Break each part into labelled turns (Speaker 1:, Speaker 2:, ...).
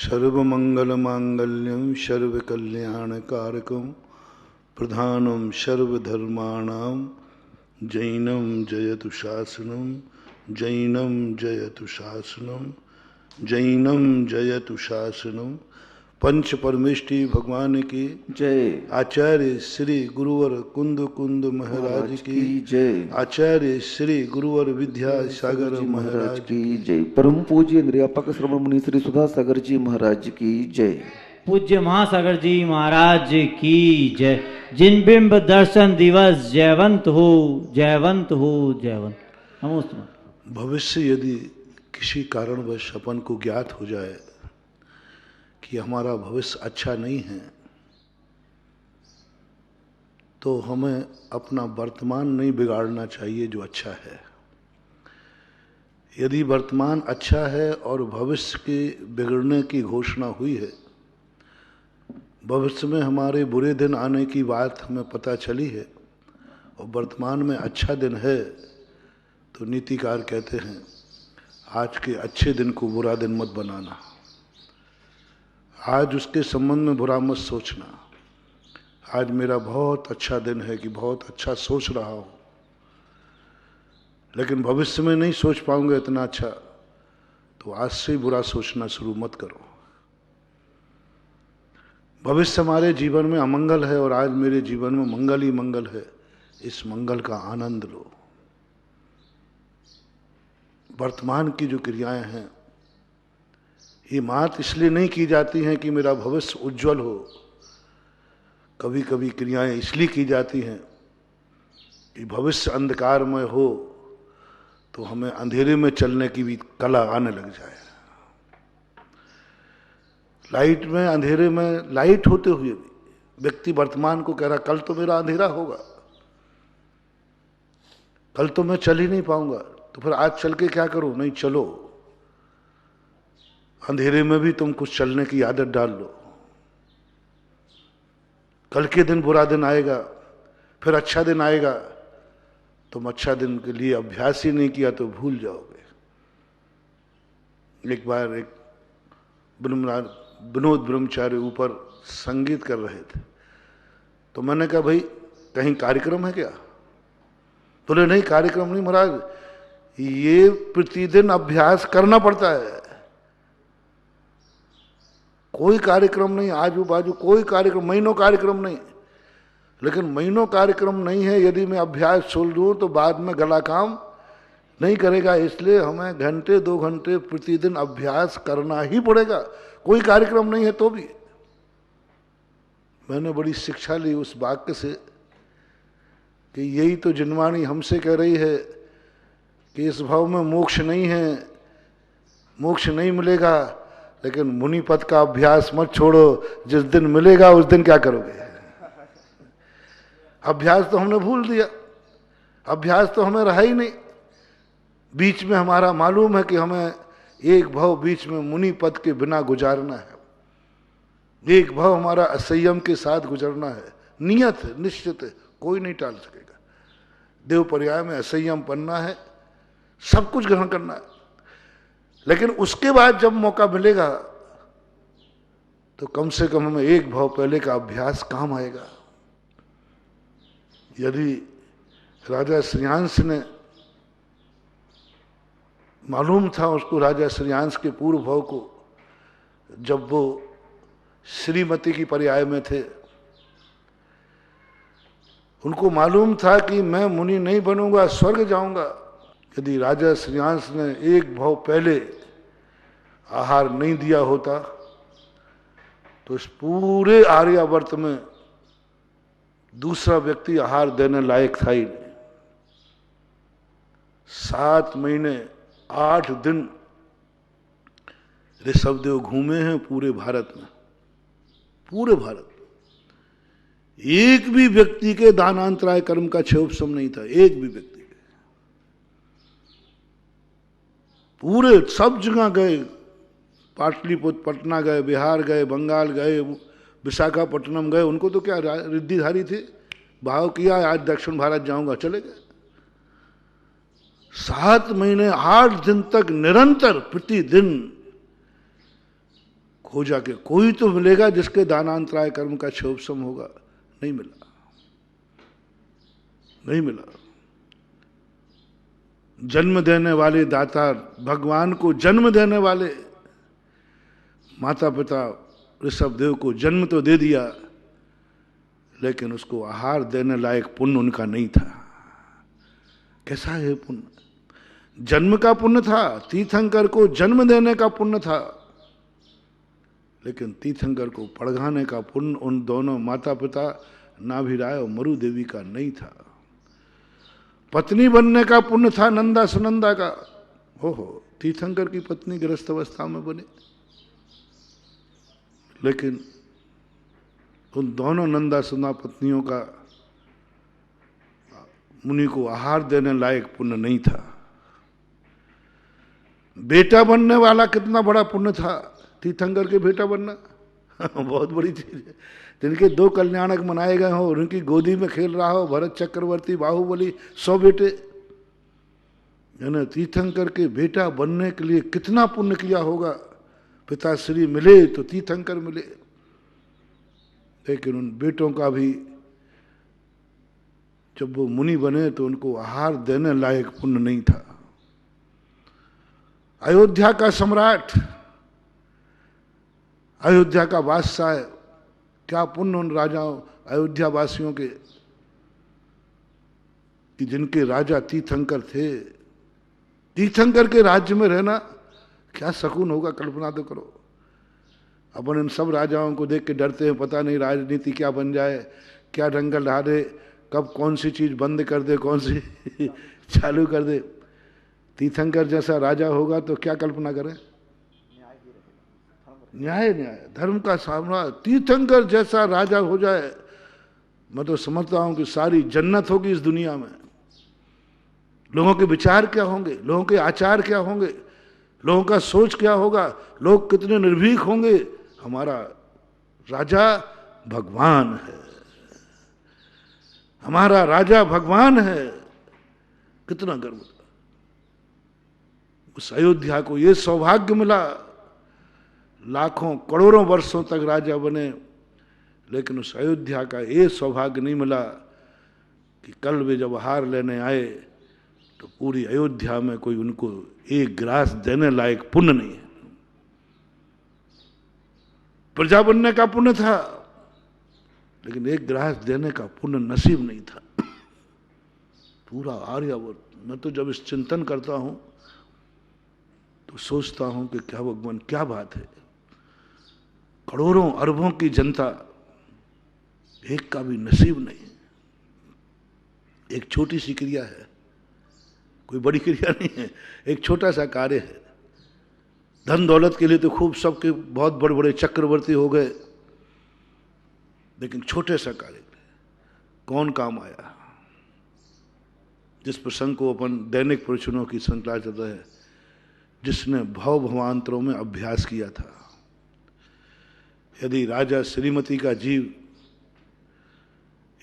Speaker 1: सर्वमंगलमांगल्यं सर्वकल्याणकारकं प्रधानं सर्वधर्माणां जैनं जयतु शासनं जैनं जयतु शासनं जैनं जयतु शासनं। पंच परमेष्टि भगवान की
Speaker 2: जय।
Speaker 1: आचार्य श्री गुरुवर कुंद कुंद महाराज की
Speaker 2: जय।
Speaker 1: आचार्य श्री गुरुवर विद्यासागर महाराज
Speaker 2: की जय। परम पूज्य निर्यापक श्रवण मुनि श्री सुधा सागर जी महाराज की जय।
Speaker 3: पूज्य महासागर जी महाराज की जय। जिन बिंब दर्शन दिवस जयवंत हो जयवंत हो जयवंत। नमोस्तुते।
Speaker 1: भविष्य यदि किसी कारणवश अपन को ज्ञात हो जाए कि हमारा भविष्य अच्छा नहीं है, तो हमें अपना वर्तमान नहीं बिगाड़ना चाहिए जो अच्छा है। यदि वर्तमान अच्छा है और भविष्य के बिगड़ने की घोषणा हुई है, भविष्य में हमारे बुरे दिन आने की बात हमें पता चली है और वर्तमान में अच्छा दिन है, तो नीतिकार कहते हैं आज के अच्छे दिन को बुरा दिन मत बनाना, आज उसके संबंध में बुरा मत सोचना। आज मेरा बहुत अच्छा दिन है कि बहुत अच्छा सोच रहा हूँ, लेकिन भविष्य में नहीं सोच पाऊंगा इतना अच्छा, तो आज से ही बुरा सोचना शुरू मत करो। भविष्य हमारे जीवन में अमंगल है और आज मेरे जीवन में मंगल ही मंगल है, इस मंगल का आनंद लो। वर्तमान की जो क्रियाएं हैं ये मात इसलिए नहीं की जाती हैं कि मेरा भविष्य उज्जवल हो, कभी कभी क्रियाएं इसलिए की जाती हैं कि भविष्य अंधकारमय हो तो हमें अंधेरे में चलने की भी कला आने लग जाए। लाइट में अंधेरे में लाइट होते हुए भी व्यक्ति वर्तमान को कह रहा कल तो मेरा अंधेरा होगा, कल तो मैं चल ही नहीं पाऊंगा, तो फिर आज चल के क्या करूं? नहीं चलो, अंधेरे में भी तुम कुछ चलने की आदत डाल लो। कल के दिन बुरा दिन आएगा, फिर अच्छा दिन आएगा, तुम अच्छा दिन के लिए अभ्यास ही नहीं किया तो भूल जाओगे। एक बार एक विनोद ब्रह्मचारी ऊपर संगीत कर रहे थे, तो मैंने कहा भाई कहीं कार्यक्रम है क्या? बोले नहीं कार्यक्रम नहीं महाराज, ये प्रतिदिन अभ्यास करना पड़ता है, कोई कार्यक्रम नहीं, आजू बाजू कोई कार्यक्रम, महीनों कार्यक्रम नहीं। लेकिन महीनों कार्यक्रम नहीं है, यदि मैं अभ्यास छोड़ दूं तो बाद में गला काम नहीं करेगा, इसलिए हमें घंटे 2 घंटे प्रतिदिन अभ्यास करना ही पड़ेगा, कोई कार्यक्रम नहीं है तो भी। मैंने बड़ी शिक्षा ली उस वाक्य से कि यही तो जिनवाणी हमसे कह रही है कि इस भाव में मोक्ष नहीं है, मोक्ष नहीं मिलेगा, लेकिन मुनि पद का अभ्यास मत छोड़ो, जिस दिन मिलेगा उस दिन क्या करोगे? अभ्यास तो हमने भूल दिया, अभ्यास तो हमें रहा ही नहीं। बीच में हमारा मालूम है कि हमें एक भाव बीच में मुनि पद के बिना गुजारना है, एक भाव हमारा असंयम के साथ गुजरना है, नियत है, निश्चित है, कोई नहीं टाल सकेगा। देव पर्याय में असंयम बनना है, सब कुछ ग्रहण करना है, लेकिन उसके बाद जब मौका मिलेगा तो कम से कम हमें एक भाव पहले का अभ्यास काम आएगा। यदि राजा श्रेयांश ने मालूम था उसको, राजा श्रेयांश के पूर्व भाव को, जब वो श्रीमती की पर्याय में थे, उनको मालूम था कि मैं मुनि नहीं बनूंगा, स्वर्ग जाऊंगा। यदि राजा श्रेयांश ने एक भाव पहले आहार नहीं दिया होता तो इस पूरे आर्यावर्त में दूसरा व्यक्ति आहार देने लायक था ही नहीं। 7 महीने 8 दिन ऋषभदेव घूमे हैं पूरे भारत में, पूरे भारत में एक भी व्यक्ति के दानांतराय कर्म का क्षयोपशम नहीं था, एक भी व्यक्ति के। पूरे सब जगह गए, पाटलिपुत्र पटना गए, बिहार गए, बंगाल गए, विशाखापट्टनम गए, उनको तो क्या रिद्धिधारी थे, भाव किया आज दक्षिण भारत जाऊंगा, चले गए। 7 महीने 8 दिन तक निरंतर प्रतिदिन खोजा के कोई तो मिलेगा जिसके दानांतराय कर्म का क्षोभसम होगा, नहीं मिला, नहीं मिला। जन्म देने वाले दाता, भगवान को जन्म देने वाले माता पिता ऋषभदेव को जन्म तो दे दिया, लेकिन उसको आहार देने लायक पुण्य उनका नहीं था। कैसा है पुण्य? जन्म का पुण्य था, तीर्थंकर को जन्म देने का पुण्य था, लेकिन तीर्थंकर को पड़घाने का पुण्य उन दोनों माता पिता नाभिराय और मरु देवी का नहीं था। पत्नी बनने का पुण्य था नंदा सुनंदा का, हो तीर्थंकर की पत्नी गृहस्थ अवस्था में बने, लेकिन उन दोनों नंदा सुना पत्नियों का मुनि को आहार देने लायक पुण्य नहीं था। बेटा बनने वाला कितना बड़ा पुण्य था, तीर्थंकर के बेटा बनना बहुत बड़ी चीज है। जिनके 2 कल्याणक मनाए गए हो, उनकी गोदी में खेल रहा हो भरत चक्रवर्ती, बाहुबली, 100 बेटे, यानी तीर्थंकर के बेटा बनने के लिए कितना पुण्य किया होगा। पिताश्री मिले तो तीर्थंकर मिले, लेकिन उन बेटों का भी जब वो मुनि बने तो उनको आहार देने लायक पुण्य नहीं था। अयोध्या का सम्राट, अयोध्या का बादशाह, क्या पुण्य उन राजाओं अयोध्या वासियों के कि जिनके राजा तीर्थंकर थे। तीर्थंकर के राज्य में रहना क्या सकून होगा, कल्पना तो करो। अपन इन सब राजाओं को देख के डरते हैं, पता नहीं राजनीति क्या बन जाए, क्या दंगल डाले, कब कौन सी चीज बंद कर दे, कौन सी चालू कर दे। तीर्थंकर जैसा राजा होगा तो क्या कल्पना करें, न्याय न्याय धर्म का साम्राज्य। तीर्थंकर जैसा राजा हो जाए, मैं तो समझता हूं कि सारी जन्नत होगी इस दुनिया में। लोगों के विचार क्या होंगे, लोगों के आचार क्या होंगे, लोगों का सोच क्या होगा, लोग कितने निर्भीक होंगे। हमारा राजा भगवान है, हमारा राजा भगवान है, कितना गर्व। उस अयोध्या को ये सौभाग्य मिला, लाखों करोड़ों वर्षों तक राजा बने, लेकिन उस अयोध्या का ये सौभाग्य नहीं मिला कि कल वे जब हार लेने आए तो पूरी अयोध्या में कोई उनको एक ग्रास देने लायक पुण्य नहीं है। प्रजा बनने का पुण्य था, लेकिन एक ग्रास देने का पुण्य नसीब नहीं था। पूरा आर्यावर्त, मैं तो जब इस चिंतन करता हूं तो सोचता हूं कि क्या भगवान, क्या बात है। करोड़ों अरबों की जनता, एक का भी नसीब नहीं। एक छोटी सी क्रिया है, कोई बड़ी क्रिया नहीं है, एक छोटा सा कार्य है। धन दौलत के लिए तो खूब सबके बहुत बड़े बड़े चक्रवर्ती हो गए, लेकिन छोटे सा कार्य कौन काम आया। जिस प्रसंग को अपन दैनिक प्रवचनों की श्रृंखला चल रहा है, जिसने भव भवांतरों में अभ्यास किया था। यदि राजा श्रीमती का जीव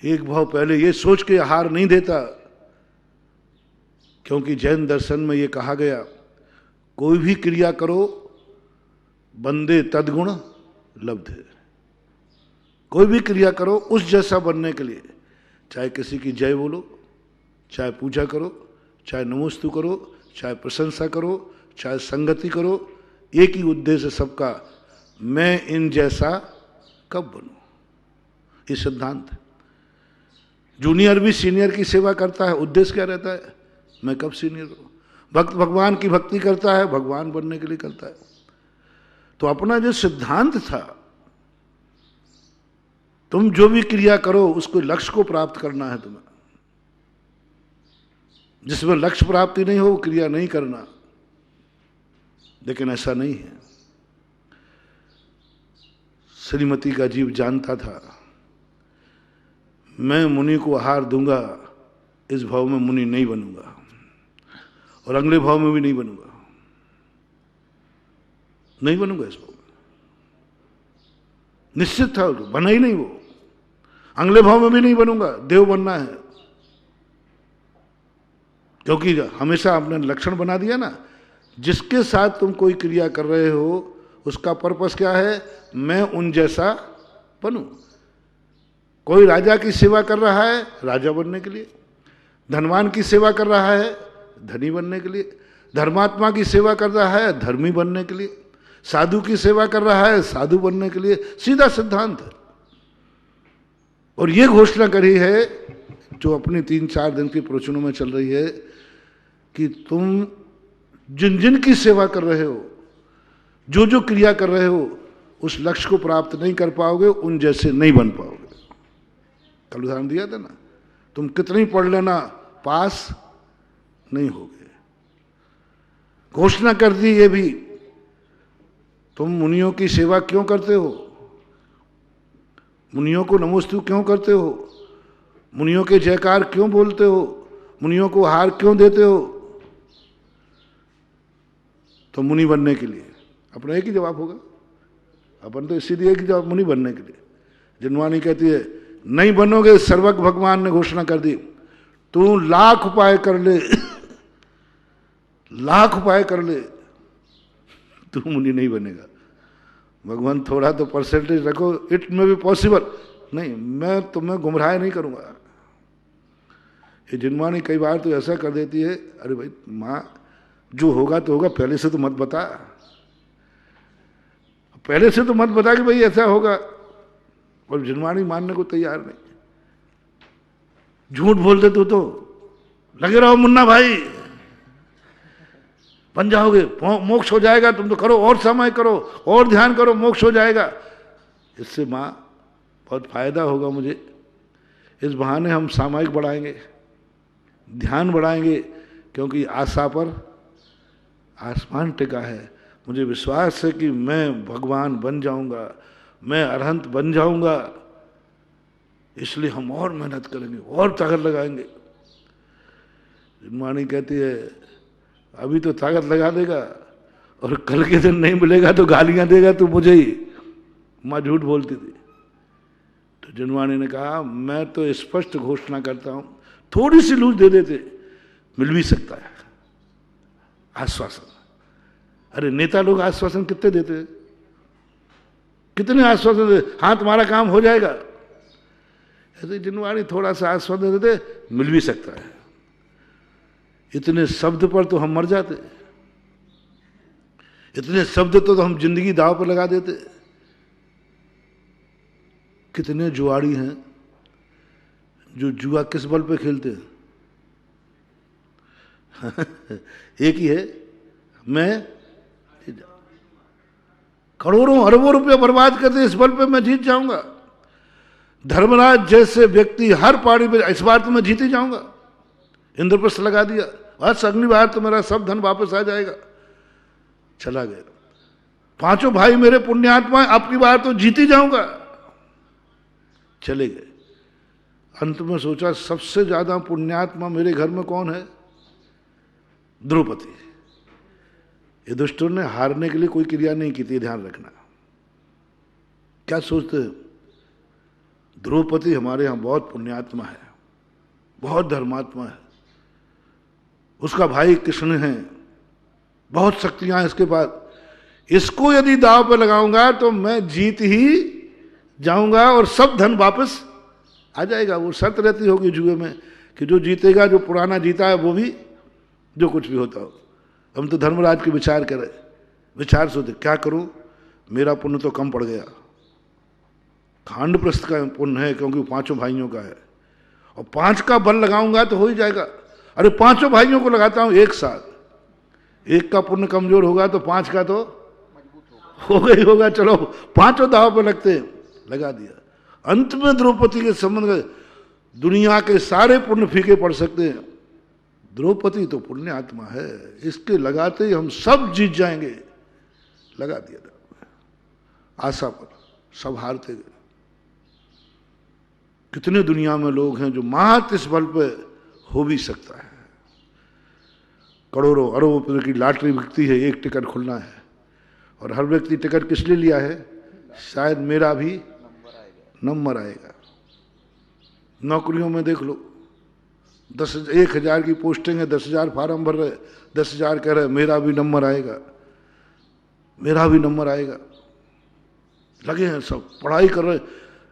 Speaker 1: एक भाव पहले ये सोच के आहार नहीं देता, क्योंकि जैन दर्शन में ये कहा गया, कोई भी क्रिया करो बंदे तदगुण लब्ध। कोई भी क्रिया करो उस जैसा बनने के लिए, चाहे किसी की जय बोलो, चाहे पूजा करो, चाहे नमोस्तु करो, चाहे प्रशंसा करो, चाहे संगति करो, एक ही उद्देश्य सबका, मैं इन जैसा कब बनूं। ये सिद्धांत है। जूनियर भी सीनियर की सेवा करता है, उद्देश्य क्या रहता है, मैं कब सीनियर हूं। भक्त भगवान की भक्ति करता है, भगवान बनने के लिए करता है। तो अपना जो सिद्धांत था, तुम जो भी क्रिया करो उसको लक्ष्य को प्राप्त करना है तुम्हें। जिसमें लक्ष्य प्राप्ति नहीं हो वो क्रिया नहीं करना। लेकिन ऐसा नहीं है। श्रीमती का जीव जानता था, मैं मुनि को आहार दूंगा, इस भाव में मुनि नहीं बनूंगा और अगले भाव में भी नहीं बनूंगा, नहीं बनूंगा इस भाव में। निश्चित था, बना ही नहीं वो। अगले भाव में भी नहीं बनूंगा, देव बनना है। क्योंकि हमेशा आपने लक्षण बना दिया ना, जिसके साथ तुम कोई क्रिया कर रहे हो उसका पर्पस क्या है? मैं उन जैसा बनूं। कोई राजा की सेवा कर रहा है राजा बनने के लिए, धनवान की सेवा कर रहा है धनी बनने के लिए, धर्मात्मा की सेवा कर रहा है धर्मी बनने के लिए, साधु की सेवा कर रहा है साधु बनने के लिए। सीधा सिद्धांत है। और ये घोषणा करी है जो अपनी 3-4 दिन की प्रवचनों में चल रही है कि तुम जिन जिन की सेवा कर रहे हो, जो जो क्रिया कर रहे हो, उस लक्ष्य को प्राप्त नहीं कर पाओगे, उन जैसे नहीं बन पाओगे। कल उदाहरण दिया था ना, तुम कितनी पढ़ लेना पास नहीं होगे। घोषणा कर दी ये भी, तुम मुनियों की सेवा क्यों करते हो, मुनियों को नमोस्तु क्यों करते हो, मुनियों के जयकार क्यों बोलते हो, मुनियों को हार क्यों देते हो? तो मुनि बनने के लिए। अपना एक ही जवाब होगा, अपन तो इसीलिए एक ही जवाब, मुनि बनने के लिए। जिनवानी कहती है नहीं बनोगे, सर्वज्ञ भगवान ने घोषणा कर दी, तू लाख उपाय कर ले लाख उपाय कर ले, तू मुनि नहीं बनेगा। भगवान थोड़ा तो परसेंटेज रखो, इट में भी पॉसिबल नहीं, मैं तुम्हें गुमराह नहीं करूंगा। ये जिनवानी कई बार तो ऐसा कर देती है, अरे भाई माँ जो होगा तो होगा, पहले से तो मत बता, पहले से तो मत बता कि भाई ऐसा होगा। और जिनवानी मानने को तैयार नहीं, झूठ बोलते तो लगे रहो मुन्ना भाई, बन जाओगे, मोक्ष हो जाएगा, तुम तो करो और समय करो और ध्यान करो, मोक्ष हो जाएगा। इससे माँ बहुत फायदा होगा मुझे, इस बहाने हम सामायिक बढ़ाएंगे, ध्यान बढ़ाएंगे, क्योंकि आशा पर आसमान टिका है। मुझे विश्वास है कि मैं भगवान बन जाऊंगा, मैं अरहंत बन जाऊंगा, इसलिए हम और मेहनत करेंगे और ताकत लगाएंगे। जिनवानी कहती है अभी तो ताकत लगा देगा और कल के दिन नहीं मिलेगा तो गालियां देगा तू मुझे ही। माँ झूठ बोलती थी। तो जिनवानी ने कहा मैं तो स्पष्ट घोषणा करता हूं, थोड़ी सी लूज दे देते मिल भी सकता है आश्वासन। अरे नेता लोग आश्वासन कितने देते, कितने आश्वासन देते, हाँ तुम्हारा काम हो जाएगा। ऐसे जिनवानी थोड़ा सा आश्वासन देते मिल भी सकता है। इतने शब्द पर तो हम मर जाते, इतने शब्द तो हम जिंदगी दांव पर लगा देते। कितने जुआड़ी हैं जो जुआ किस बल पे खेलते हैं एक ही है, मैं करोड़ों अरबों रुपए बर्बाद करते इस बल पे मैं जीत जाऊंगा। धर्मराज जैसे व्यक्ति हर पारी में, इस बार तो मैं जीत ही जाऊंगा, इंद्रप्रस्थ लगा दिया, आज अगली बार तो मेरा सब धन वापस आ जाएगा, चला गया। पांचों भाई मेरे पुण्यात्मा, अब की बार तो जीत ही जाऊंगा, चले गए। अंत में सोचा सबसे ज्यादा पुण्यात्मा मेरे घर में कौन है? द्रौपदी। ये दुष्टों ने हारने के लिए कोई क्रिया नहीं की थी, ध्यान रखना। क्या सोचते हैं? द्रौपदी हमारे यहां बहुत पुण्यात्मा है, बहुत धर्मात्मा है, उसका भाई कृष्ण है, बहुत शक्तियां हैं इसके पास। इसको यदि दांव पे लगाऊंगा तो मैं जीत ही जाऊंगा और सब धन वापस आ जाएगा। वो शर्त रहती होगी जुए में कि जो जीतेगा, जो पुराना जीता है वो भी, जो कुछ भी होता हो। हम तो धर्मराज के विचार करें, विचार सोचे क्या करूं, मेरा पुण्य तो कम पड़ गया, खांडप्रस्थ का पुण्य है क्योंकि वो पांचों भाइयों का है, और 5 का बल लगाऊंगा तो हो ही जाएगा। अरे 5 भाइयों को लगाता हूं एक साथ, एक का पुण्य कमजोर होगा तो 5 का तो होगा ही होगा, चलो 5 दाव पे लगते हैं, लगा दिया। अंत में द्रौपदी के संबंध में दुनिया के सारे पुण्य फीके पड़ सकते हैं, द्रौपदी तो पुण्य आत्मा है, इसके लगाते ही हम सब जीत जाएंगे। लगा दिया था आशा पर, सब हारते गए। कितने दुनिया में लोग हैं जो मात्र इस बल पे हो भी सकता है। करोड़ों अरबों रुपये की लॉटरी बिकती है, एक टिकट खुलना है, और हर व्यक्ति टिकट किस लिए लिया है? शायद मेरा भी नंबर आएगा। नौकरियों में देख लो, 1,000 की पोस्टिंग है, 10,000 फार्म भर रहे, 10,000 कह रहे मेरा भी नंबर आएगा। मेरा भी नंबर आएगा। लगे हैं सब, पढ़ाई कर रहे,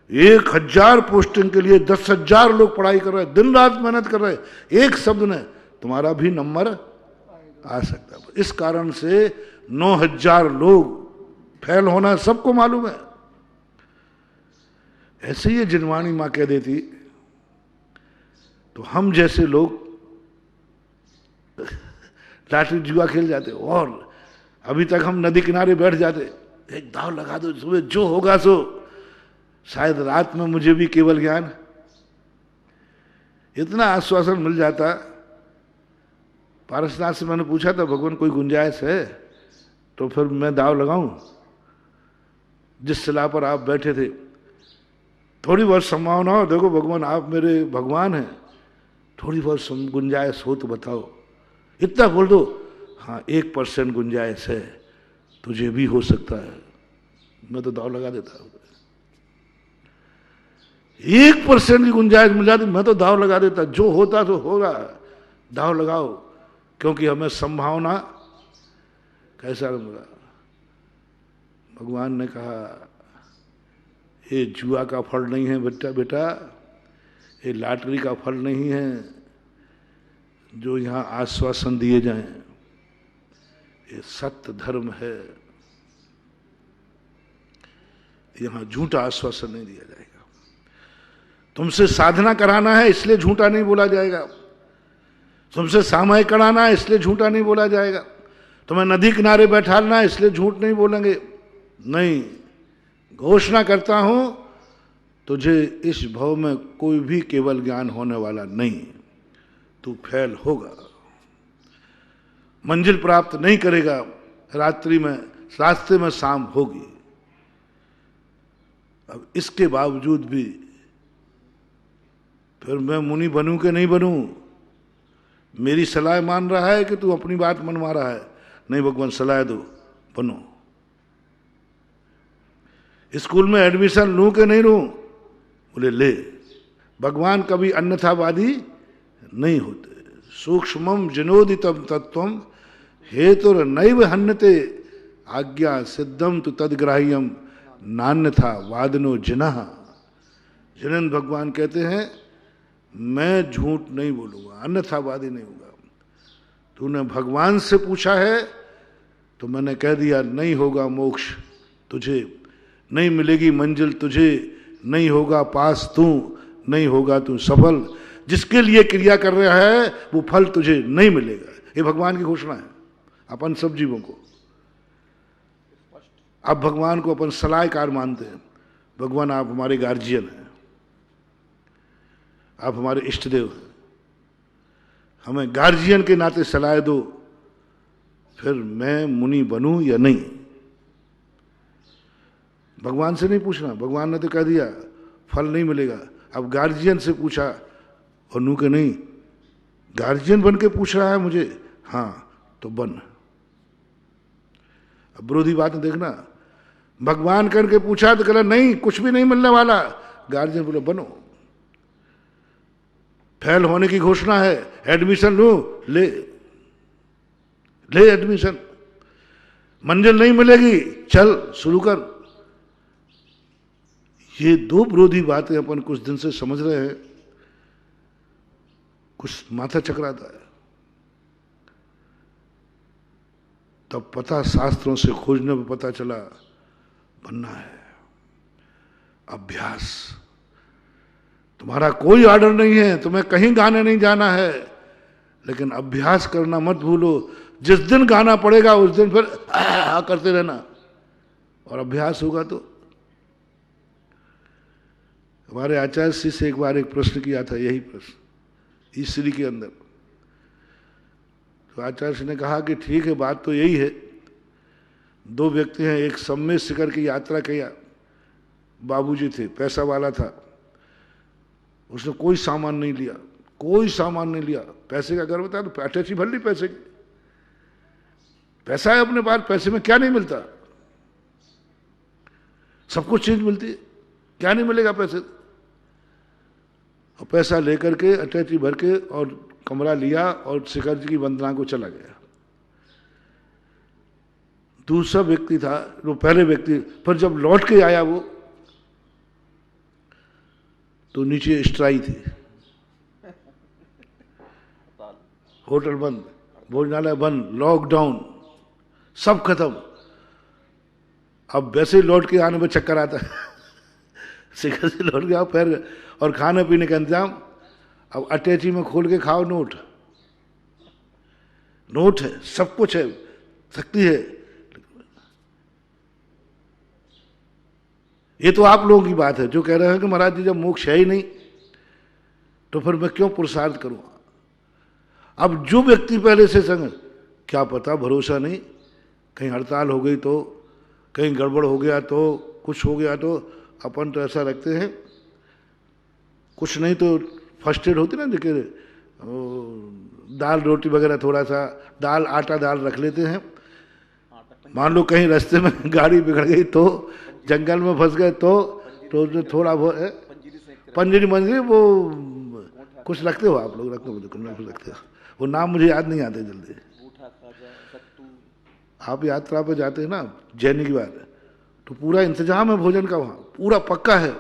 Speaker 1: 1000 पोस्टिंग के लिए 10,000 लोग पढ़ाई कर रहे हैं, दिन रात मेहनत कर रहे हैं, एक शब्द ने तुम्हारा भी नंबर आ सकता है। इस कारण से 9,000 लोग फेल होना सबको मालूम है। ऐसे ही जिनवाणी मां कह देती तो हम जैसे लोग लाटरी जुआ खेल जाते, और अभी तक हम नदी किनारे बैठ जाते, एक दाव लगा दो, सुबह जो होगा सो। शायद रात में मुझे भी केवल ज्ञान इतना आश्वासन मिल जाता। पारसनाथ से मैंने पूछा था, भगवान कोई गुंजाइश है तो फिर मैं दाव लगाऊं? जिस सलाह पर आप बैठे थे, थोड़ी बहुत संभावना हो, देखो भगवान आप मेरे भगवान हैं, थोड़ी बहुत गुंजाइश हो तो बताओ। इतना बोल दो, हाँ 1% गुंजाइश है, तुझे भी हो सकता है, मैं तो दाव लगा देता। 1% की गुंजाइश मिल जाती, मैं तो दाव लगा देता। जो होता तो होगा, दाव लगाओ, क्योंकि हमें संभावना कैसा मिला। भगवान ने कहा ये जुआ का फल नहीं है बेटा, बेटा ये लॉटरी का फल नहीं है जो यहाँ आश्वासन दिए जाएं, ये सत्य धर्म है। यहाँ झूठा आश्वासन नहीं दिया जाएगा। तुमसे साधना कराना है इसलिए झूठा नहीं बोला जाएगा, तुमसे सामायिक कराना है इसलिए झूठा नहीं बोला जाएगा, तुम्हें नदी किनारे बैठाना है इसलिए झूठ नहीं बोलेंगे। नहीं, घोषणा करता हूं तुझे इस भव में कोई भी केवल ज्ञान होने वाला नहीं, तू फेल होगा, मंजिल प्राप्त नहीं करेगा, रात्रि में रास्ते में शाम होगी। अब इसके बावजूद भी फिर मैं मुनि बनूं कि नहीं बनूं? मेरी सलाह मान रहा है कि तू अपनी बात मनवा रहा है? नहीं भगवान सलाह दो, बनो। स्कूल में एडमिशन लूं कि नहीं लूं? बोले ले। भगवान कभी अन्यथावादी नहीं होते। सूक्ष्मम जनोदितम तत्वम हेतुर नैव हन्यते आज्ञा सिद्धम तु तदग्राह्यम नान्यथा वादनो जिनः। जिनन भगवान कहते हैं मैं झूठ नहीं बोलूंगा, अन्यथावादी नहीं होगा। तूने भगवान से पूछा है तो मैंने कह दिया नहीं होगा मोक्ष तुझे, नहीं मिलेगी मंजिल तुझे, नहीं होगा पास तू, नहीं होगा तू सफल। जिसके लिए क्रिया कर रहा है वो फल तुझे नहीं मिलेगा। ये भगवान की घोषणा है अपन सब जीवों को। आप भगवान को अपन सलाहकार मानते हैं। भगवान आप हमारे गार्जियन हैं, आप हमारे इष्ट देव हैं, हमें गार्जियन के नाते सलाह दो, फिर मैं मुनि बनूं या नहीं। भगवान से नहीं पूछना, भगवान ने तो कह दिया फल नहीं मिलेगा। अब गार्जियन से पूछा और नू के नहीं, गार्जियन बन के पूछ रहा है मुझे, हाँ तो बन। अब विरोधी बात देखना, भगवान करके पूछा तो कह नहीं कुछ भी नहीं मिलने वाला, गार्जियन बोले बनो। फेल होने की घोषणा है, एडमिशन लो, ले ले एडमिशन। मंजिल नहीं मिलेगी, चल शुरू कर। ये दो विरोधी बातें अपन कुछ दिन से समझ रहे हैं, कुछ माथा चकराता है। तब पता शास्त्रों से खोजने में पता चला बनना है अभ्यास। तुम्हारा कोई ऑर्डर नहीं है, तुम्हें कहीं गाने नहीं जाना है, लेकिन अभ्यास करना मत भूलो। जिस दिन गाना पड़ेगा उस दिन फिर करते रहना, और अभ्यास होगा तो। हमारे आचार्य जी से एक बार एक प्रश्न किया था, यही प्रश्न ईश्वरी के अंदर। तो आचार्य जी ने कहा कि ठीक है बात तो यही है, दो व्यक्ति हैं, एक सम्मेद शिखर की यात्रा किया, बाबूजी थे, पैसा वाला था, उसने कोई सामान नहीं लिया, कोई सामान नहीं लिया। पैसे का गर्व था तो अटैची भर ली पैसे की, पैसा है अपने पास, पैसे में क्या नहीं मिलता, सब कुछ चीज मिलती है, क्या नहीं मिलेगा पैसे। और पैसा लेकर के अटैची भर के और कमरा लिया और शिखर जी की वंदना को चला गया। दूसरा व्यक्ति था जो पहले व्यक्ति, पर जब लौट के आया वो, तो नीचे स्ट्राइक थी, होटल बंद, भोजनालय बंद, लॉकडाउन, सब खत्म। अब वैसे ही लौट के आने में चक्कर आता है शिखर से लौट के आओ पैर, और खाने पीने का इंतजाम। अब अटैची में खोल के खाओ, नोट नोट है, सब कुछ है, शक्ति है। ये तो आप लोगों की बात है जो कह रहे हैं कि महाराज जी जब मोक्ष है ही नहीं तो फिर मैं क्यों पुरुषार्थ करूं। अब जो व्यक्ति पहले से संग, क्या पता, भरोसा नहीं, कहीं हड़ताल हो गई तो, कहीं गड़बड़ हो गया तो, कुछ हो गया तो, अपन तो ऐसा रखते हैं, कुछ नहीं तो फर्स्ट एड होती ना, देखिए दाल रोटी वगैरह, थोड़ा सा दाल आटा दाल रख लेते हैं। मान लो कहीं रास्ते में गाड़ी बिगड़ गई तो, जंगल में फंस गए तो उसमें थोड़ा बहुत पंजरी मंजरी वो कुछ रखते हो आप लोग, रखते हो, वो नाम मुझे याद नहीं आते जल्दी। आप यात्रा पे जाते हैं ना जैनी की बात है, तो पूरा इंतजाम है भोजन का, वहाँ पूरा पक्का है,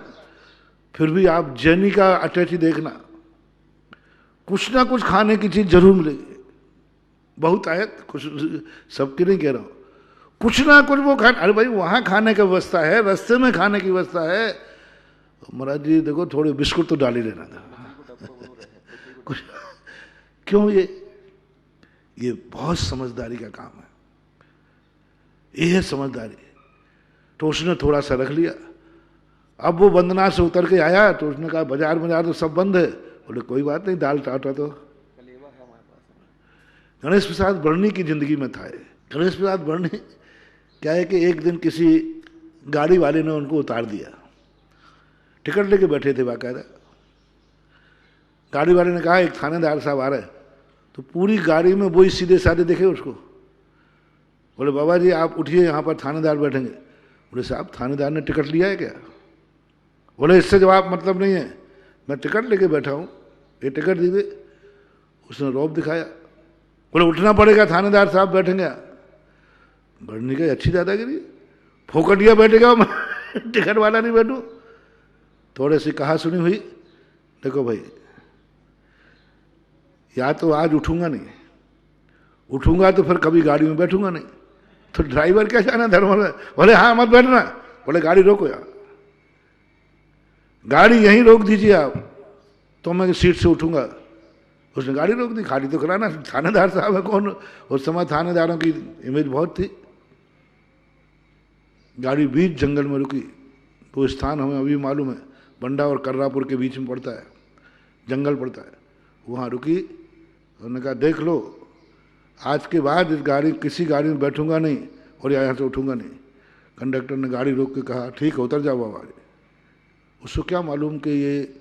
Speaker 1: फिर भी आप जैनी का अटैची देखना, कुछ ना कुछ खाने की चीज जरूर मिलेगी। बहुत आए, कुछ सबके नहीं कह रहा हूँ, कुछ ना कुछ वो खाने, अरे भाई वहाँ खाने की व्यवस्था है, रास्ते में खाने की व्यवस्था है, महाराज जी देखो थोड़े बिस्कुट तो डाल ही लेना था कुछ क्यों, ये बहुत समझदारी का काम है, ये है समझदारी। तो उसने थोड़ा सा रख लिया। अब वो वंदना से उतर के आया तो उसने कहा बाजार बाजार तो सब बंद है। बोले कोई बात नहीं, दाल टाटा तो गणेश प्रसाद बर्नी की जिंदगी में था। गणेश प्रसाद बर्नी क्या है कि एक दिन किसी गाड़ी वाले ने उनको उतार दिया, टिकट लेके बैठे थे बाकायदा। गाड़ी वाले ने कहा एक थानेदार साहब आ रहे, तो पूरी गाड़ी में वही सीधे साधे देखे उसको। बोले बाबा जी आप उठिए, यहाँ पर थानेदार बैठेंगे। बोले साहब थानेदार ने टिकट लिया है क्या? बोले इससे जवाब मतलब नहीं है, मैं टिकट लेके बैठा हूँ, ये टिकट दीजिए। उसने रौब दिखाया। बोले उठना पड़ेगा, थानेदार साहब बैठेंगे। बढ़ने का अच्छी दादागिरी, फोकटिया बैठेगा मैं टिकट वाला नहीं बैठूं। थोड़े सी कहा सुनी हुई, देखो भाई या तो आज उठूंगा नहीं, उठूंगा तो फिर कभी गाड़ी में बैठूंगा नहीं, तो ड्राइवर क्या जाना धर्म। बोले हाँ मत बैठना। बोले गाड़ी रोको यार, गाड़ी यहीं रोक दीजिए आप, तो मैं सीट से उठूंगा। उसने गाड़ी रोक दी, खाली तो कराना, थानेदार साहब है कौन। उस समय थानेदारों की इमेज बहुत थी। गाड़ी बीच जंगल में रुकी, वो स्थान हमें अभी मालूम है, बंडा और कर्रापुर के बीच में पड़ता है, जंगल पड़ता है। वहाँ रुकी, उन्होंने कहा देख लो आज के बाद इस गाड़ी किसी गाड़ी में बैठूंगा नहीं और यहाँ से उठूंगा नहीं। कंडक्टर ने गाड़ी रोक के कहा ठीक है उतर जाओ बाबा। उसको क्या मालूम कि ये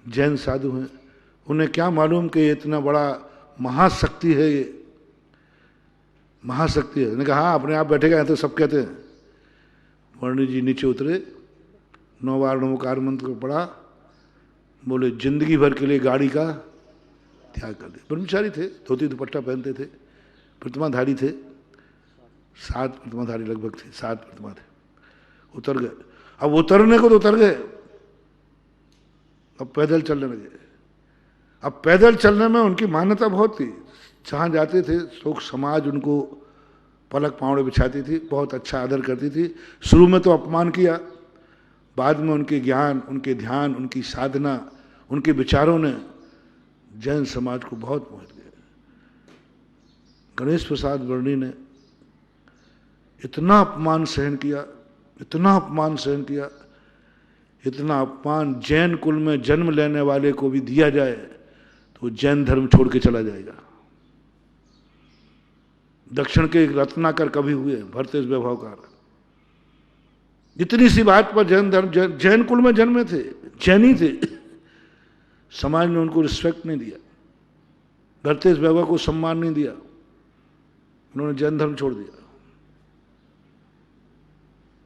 Speaker 1: जैन साधु हैं, उन्हें क्या मालूम कि ये इतना बड़ा महाशक्ति है, ये महाशक्ति है। उन्होंने कहा हाँ अपने आप बैठेगा, तो सब कहते हैं। वर्णी जी नीचे उतरे, 9 बार नमोकार मंत्र को पढ़ा, बोले जिंदगी भर के लिए गाड़ी का त्याग कर दे। ब्रह्मचारी थे, धोती दुपट्टा पहनते थे, प्रतिमाधारी थे, 7 प्रतिमाधारी लगभग थे, 7 प्रतिमा थे। उतर गए। अब उतरने को तो उतर गए, अब पैदल चलने लगे। अब पैदल चलने में उनकी मान्यता बहुत थी, जहाँ जाते थे लोग समाज उनको पलक पावड़े बिछाती थी, बहुत अच्छा आदर करती थी। शुरू में तो अपमान किया, बाद में उनके ज्ञान, उनके ध्यान, उनकी साधना, उनके विचारों ने जैन समाज को बहुत मोहित किया। गणेश प्रसाद वर्णी ने इतना अपमान सहन किया, इतना अपमान सहन किया, इतना अपमान जैन कुल में जन्म लेने वाले को भी दिया जाए तो जैन धर्म छोड़ के चला जाएगा। दक्षिण के एक रत्नाकर कवि हुए भरतेश वैभवकार, इतनी सी बात पर जैन धर्म, जैन कुल में जन्मे थे, जैनी थे, समाज ने उनको रिस्पेक्ट नहीं दिया, भरतेश वैभव को सम्मान नहीं दिया, उन्होंने जैन धर्म छोड़ दिया।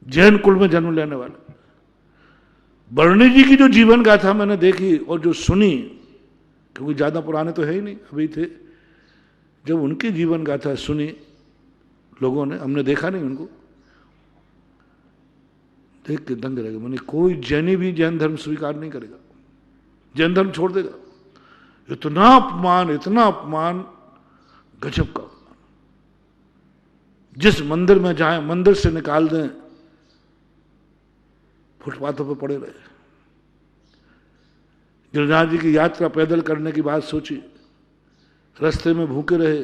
Speaker 1: जैन कुल में जन्म लेने वाले वर्णी जी की जो जीवन गाथा मैंने देखी और जो सुनी, क्योंकि ज्यादा पुराने तो है ही नहीं, अभी थे, जब उनकी जीवन गाथा सुनी, लोगों ने, हमने देखा नहीं उनको, देख के दंग रहेगा। मैंने कोई जैनी भी जैन धर्म स्वीकार नहीं करेगा, जैन धर्म छोड़ देगा। इतना अपमान, इतना अपमान, गजब का अपमान। जिस मंदिर में जाए मंदिर से निकाल दें, फुटपाथों पर पड़े रहे। गिरिराज जी की यात्रा पैदल करने की बात सोची, रास्ते में भूखे रहे।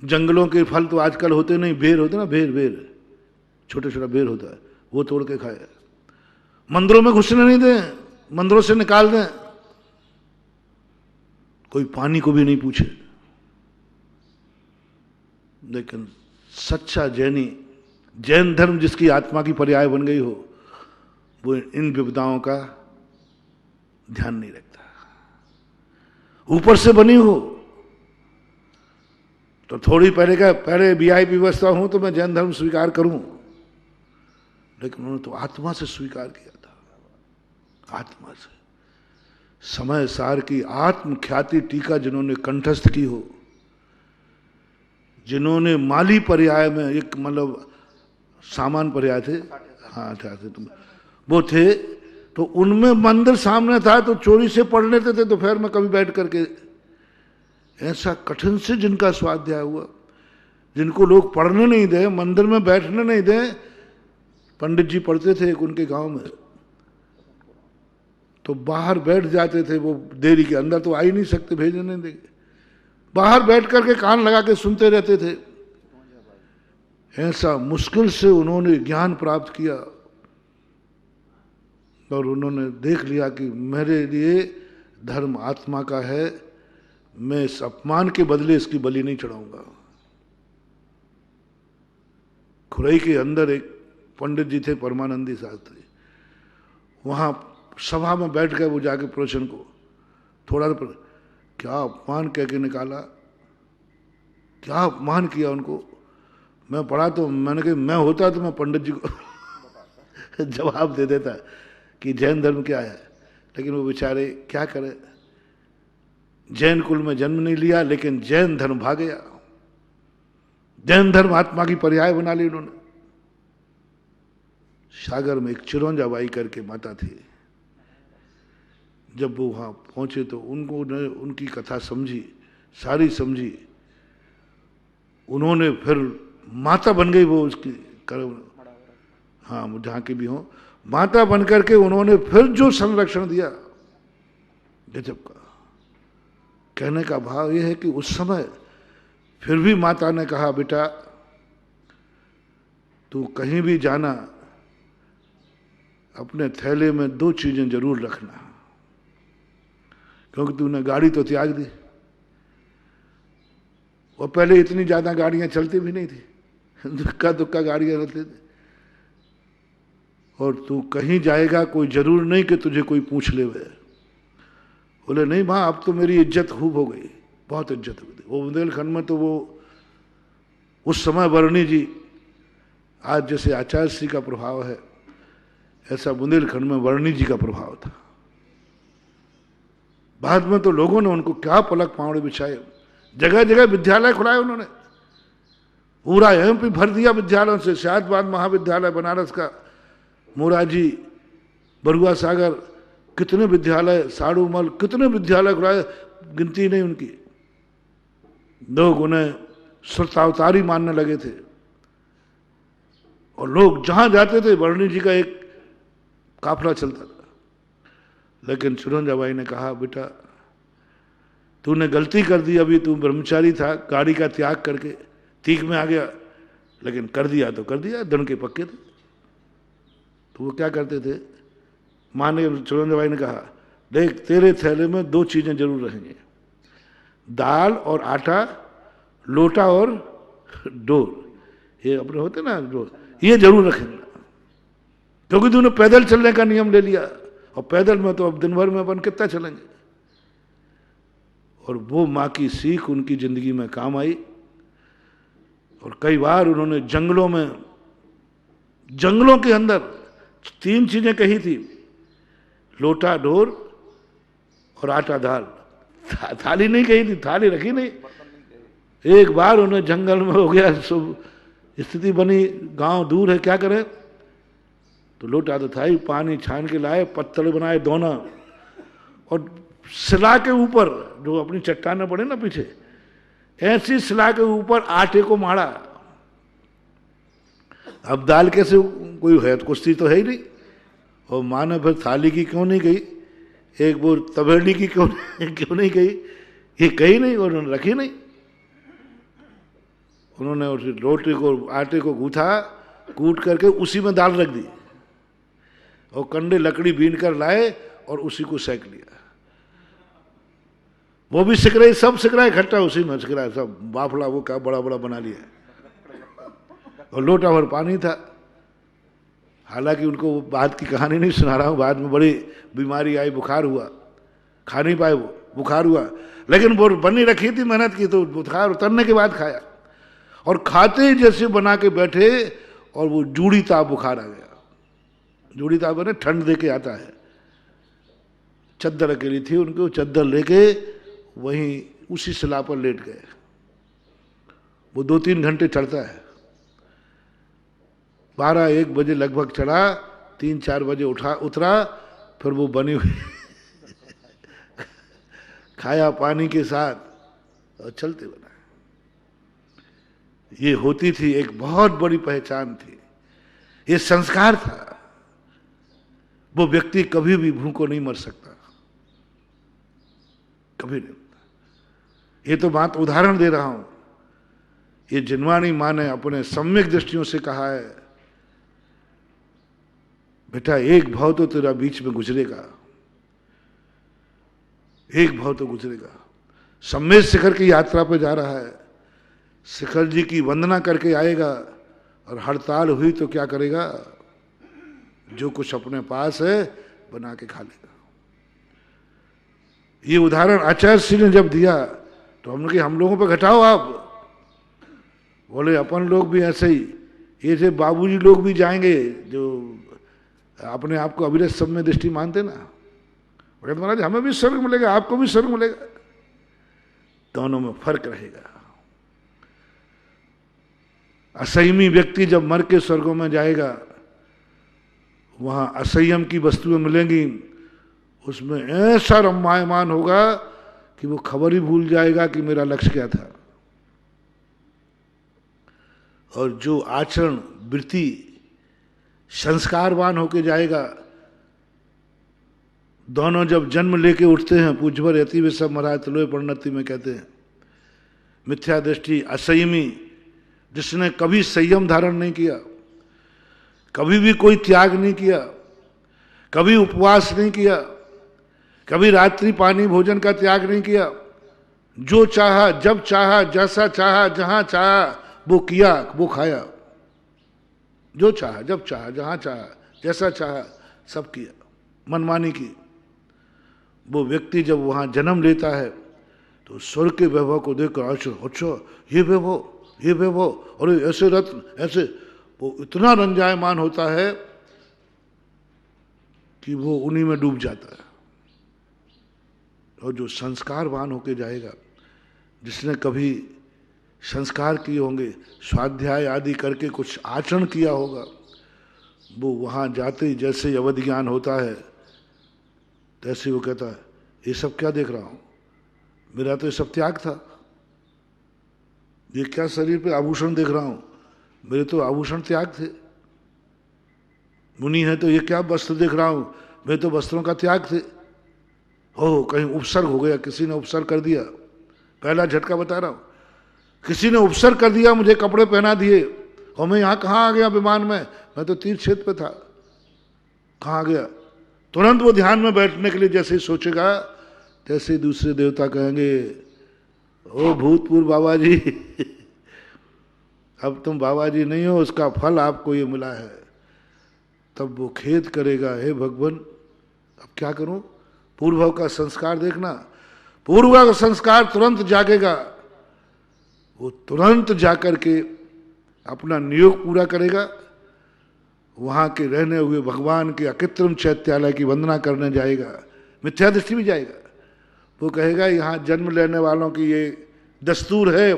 Speaker 1: जंगलों के फल तो आजकल होते नहीं, बेर होते ना, बेर बेर छोटे छोटा बेर होता है, वो तोड़ के खाए। मंदिरों में घुसने नहीं दें, मंदिरों से निकाल दें, कोई पानी को भी नहीं पूछे। लेकिन सच्चा जैनी, जैन धर्म जिसकी आत्मा की पर्याय बन गई हो, वो इन विपदाओं का ध्यान नहीं रखता। ऊपर से बनी हो तो थोड़ी पहले का, पहले वीआईपी व्यवस्था हूं तो मैं जैन धर्म स्वीकार करूं, लेकिन उन्होंने तो आत्मा से स्वीकार किया था, आत्मा से। समय सार की आत्म ख्याति टीका जिन्होंने कंठस्थ की हो, जिन्होंने माली पर्याय में, एक मतलब सामान पर्याय थे, हाँ थे तुम, वो थे, तो उनमें मंदिर सामने था तो चोरी से पढ़ लेते थे दोपहर में कभी बैठ करके। ऐसा कठिन से जिनका स्वाध्याय हुआ, जिनको लोग पढ़ने नहीं दे, मंदिर में बैठने नहीं दे, पंडित जी पढ़ते थे एक उनके गांव में, तो बाहर बैठ जाते थे वो देरी के, अंदर तो आ ही नहीं सकते, भेजने नहीं देंगे, बाहर बैठ करके कान लगा के सुनते रहते थे। ऐसा मुश्किल से उन्होंने ज्ञान प्राप्त किया और उन्होंने देख लिया कि मेरे लिए धर्म आत्मा का है, मैं इस अपमान के बदले इसकी बलि नहीं चढ़ाऊंगा। खुरई के अंदर एक पंडित जी थे, परमानंदी शास्त्री, वहां सभा में बैठ गए वो जाके प्रवचन को, थोड़ा पर क्या अपमान कह के निकाला, क्या अपमान किया उनको। मैं पढ़ा तो मैंने कहा मैं होता तो मैं पंडित जी को जवाब दे देता कि जैन धर्म क्या है, लेकिन वो बेचारे क्या करें, जैन कुल में जन्म नहीं लिया, लेकिन जैन धर्म भाग गया। जैन धर्म आत्मा की पर्याय बना ली उन्होंने। सागर में एक चिरौंजा बाई करके माता थी, जब वो वहां पहुंचे तो उनको ने उनकी कथा समझी, सारी समझी, उन्होंने फिर माता बन गई वो उसकी हाँ जहां की भी हो, माता बन करके उन्होंने फिर जो संरक्षण दिया, गजब का। कहने का भाव यह है कि उस समय फिर भी माता ने कहा, बेटा तू कहीं भी जाना, अपने थैले में 2 चीजें जरूर रखना, क्योंकि तूने गाड़ी तो त्याग दी, और पहले इतनी ज्यादा गाड़ियां चलती भी नहीं थी, दुक्का दुक्का गाड़ियां रहती थी, और तू कहीं जाएगा कोई जरूर नहीं कि तुझे कोई पूछ ले। बोले नहीं माँ, अब तो मेरी इज्जत खूब हो गई, बहुत इज्जत हो गई। वो बुंदेलखंड में तो वो उस समय वर्णी जी, आज जैसे आचार्य श्री का प्रभाव है, ऐसा बुंदेलखंड में वर्णी जी का प्रभाव था। बाद में तो लोगों ने उनको क्या पलक पावड़े बिछाए, जगह जगह विद्यालय खुलाए उन्होंने, पूरा एमपी भर दिया विद्यालयों से। शायदबाद महाविद्यालय बनारस का, मोरारजी, बरुआ सागर, कितने विद्यालय, साड़ूमल, कितने विद्यालय खुलाए, गिनती नहीं उनकी। लोग उन्हें श्रुतावतारी मानने लगे थे, और लोग जहां जाते थे वर्णी जी का एक काफला चलता था। लेकिन चिरौंजाबाई ने कहा, बेटा तूने गलती कर दी, अभी तू ब्रह्मचारी था, गाड़ी का त्याग करके तीक में आ गया, लेकिन कर दिया तो कर दिया, दन के पक्के थे। तो वो क्या करते थे, माँ ने, चिरौंजाबाई ने कहा, देख तेरे थैले में 2 चीजें जरूर रहेंगी, दाल और आटा, लोटा और डोर, ये अपने होते ना डोर, ये जरूर रखेंगे, क्योंकि तूने पैदल चलने का नियम ले लिया, और पैदल में तो अब दिन भर में अपन कितना चलेंगे। और वो माँ की सीख उनकी जिंदगी में काम आई, और कई बार उन्होंने जंगलों के अंदर 3 चीजें कही थी, लोटा डोर और आटा दाल। थाली नहीं कही थी, थाली रखी नहीं, एक बार उन्हें जंगल में हो गया, सब स्थिति बनी, गांव दूर है, क्या करें, तो लोटा तो था ही, पानी छान के लाए, पत्थर बनाए दोना, और शिला के ऊपर जो अपनी चट्टाने पड़े ना पीछे, ऐसी शिला के ऊपर आटे को मारा। अब दाल कैसे, कोई है कुश्ती तो है ही नहीं, और माँ ने फिर थाली की क्यों नहीं गई, एक वो तबेड़ी की क्यों नहीं गई, ये कही नहीं, और उन्होंने रखी नहीं। उन्होंने उस रोटी को, आटे को गूथा, कूट करके उसी में दाल रख दी, और कंडे लकड़ी बीन कर लाए और उसी को सेक लिया। वो भी सिक रही, सब सिक रहा है, इकट्ठा उसी में सिक रहा है, सब बाफला वो क्या बड़ा बड़ा बना लिया, और लोटा भर पानी था। हालांकि उनको वो बात की कहानी नहीं सुना रहा हूँ, बाद में बड़ी बीमारी आई, बुखार हुआ, खा नहीं पाए वो, बुखार हुआ, लेकिन वो बनी रखी थी, मेहनत की, तो बुखार उतरने के बाद खाया, और खाते ही जैसे बना के बैठे और वो जूड़ी ताप बुखार आ गया। जूड़ी ताप ने ठंड दे के आता है। चद्दर अकेली थी उनकी, वो चद्दर लेके वहीं उसी शिला पर लेट गए। वो 2-3 घंटे चढ़ता है, 12-1 बजे लगभग चढ़ा, 3-4 बजे उतरा, फिर वो बनी हुई खाया पानी के साथ और चलते बना। ये होती थी एक बहुत बड़ी पहचान थी, ये संस्कार था। वो व्यक्ति कभी भी भूखों नहीं मर सकता, कभी नहीं। ये तो बात उदाहरण दे रहा हूं। ये जिनवानी माँ ने अपने सम्यक दृष्टियों से कहा है, बेटा एक भाव तो तेरा बीच में गुजरेगा, एक भाव तो गुजरेगा। सम्मेद शिखर की यात्रा पे जा रहा है, शिखर जी की वंदना करके आएगा, और हड़ताल हुई तो क्या करेगा, जो कुछ अपने पास है बना के खा लेगा। ये उदाहरण आचार्य श्री ने जब दिया तो हमने कहा हम लोगों पे घटाओ आप। बोले अपन लोग भी ऐसे ही, ये जो बाबूजी लोग भी जाएंगे जो अपने आप को अविरत सम्य दृष्टि मानते ना, कहते महाराज हमें भी स्वर्ग मिलेगा, आपको भी स्वर्ग मिलेगा, दोनों में फर्क रहेगा। असंयमी व्यक्ति जब मर के स्वर्गों में जाएगा, वहां असंयम की वस्तुएं मिलेंगी, उसमें ऐसा रम्यायमान होगा कि वो खबर ही भूल जाएगा कि मेरा लक्ष्य क्या था। और जो आचरण वृत्ति संस्कारवान होके जाएगा, दोनों जब जन्म लेके उठते हैं, पूज्यवर यति वे सब महाराज तलोय परिणति में कहते हैं, मिथ्या दृष्टि असंयमी, जिसने कभी संयम धारण नहीं किया, कभी भी कोई त्याग नहीं किया, कभी उपवास नहीं किया, कभी रात्रि पानी भोजन का त्याग नहीं किया, जो चाहा जब चाहा जैसा चाहा जहां चाहा वो किया, वो खाया, जो चाहा जब चाहा जहां चाहा जैसा चाहा सब किया, मनमानी की। वो व्यक्ति जब वहां जन्म लेता है तो स्वर्ग के वैभव को देखकर अच्छा ये वैभव और ऐसे रत्न ऐसे, वो इतना रंजायमान होता है कि वो उन्हीं में डूब जाता है। और जो संस्कारवान होके जाएगा, जिसने कभी संस्कार किए होंगे, स्वाध्याय आदि करके कुछ आचरण किया होगा, वो वहां जाते ही जैसे अवध ज्ञान होता है तैसे वो कहता है ये सब क्या देख रहा हूं, मेरा तो ये सब त्याग था, ये क्या शरीर पे आभूषण देख रहा हूं, मेरे तो आभूषण त्याग थे। मुनि है तो ये क्या वस्त्र देख रहा हूं, मेरे तो वस्त्रों का त्याग थे। हो कहीं उपसर्ग हो गया, किसी ने उपसर्ग कर दिया, पहला झटका बता रहा हूं, किसी ने उपसर्ग कर दिया, मुझे कपड़े पहना दिए और मैं यहां कहां आ गया विमान में, मैं तो तीर्थ क्षेत्र पे था, कहां गया। तुरंत वो ध्यान में बैठने के लिए जैसे ही सोचेगा, तैसे ही दूसरे देवता कहेंगे ओ भूतपूर्व बाबा जी अब तुम बाबा जी नहीं हो, उसका फल आपको ये मिला है। तब वो खेद करेगा, हे भगवान अब क्या करूं। पूर्व का संस्कार देखना, पूर्व का संस्कार तुरंत जागेगा, वो तुरंत जाकर के अपना नियोग पूरा करेगा, वहां के रहने हुए भगवान के अकृत्रिम चैत्यालय की वंदना करने जाएगा, मिथ्या दृष्टि भी जाएगा। वो कहेगा यहाँ जन्म लेने वालों की ये दस्तूर है,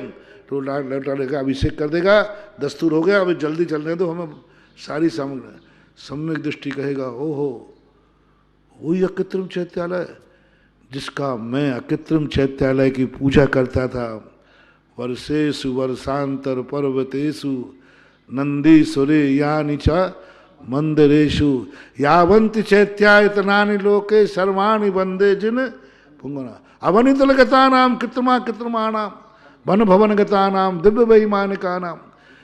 Speaker 1: तो लौटा देगा, अभिषेक कर देगा, दस्तूर हो गया, अभी जल्दी चलने दो, हमें सारी सामग्री। सम्यक दृष्टि कहेगा ओहो वही अकृत्रिम चैत्यालय जिसका मैं अकृत्रिम चैत्यालय की पूजा करता था। वर्षेषु वर्षांतर पर्वतेषु नंदीश्वरे यानि च मंदिरेषु यावन्ति चैत्यायतनानि लोके सर्वाणि वंदे जिन पुंगना। अवनित गतानाम कृत्रिमा कृत्रिमाणाम वन भवन गतानाम दिव्य वैमानिकानाम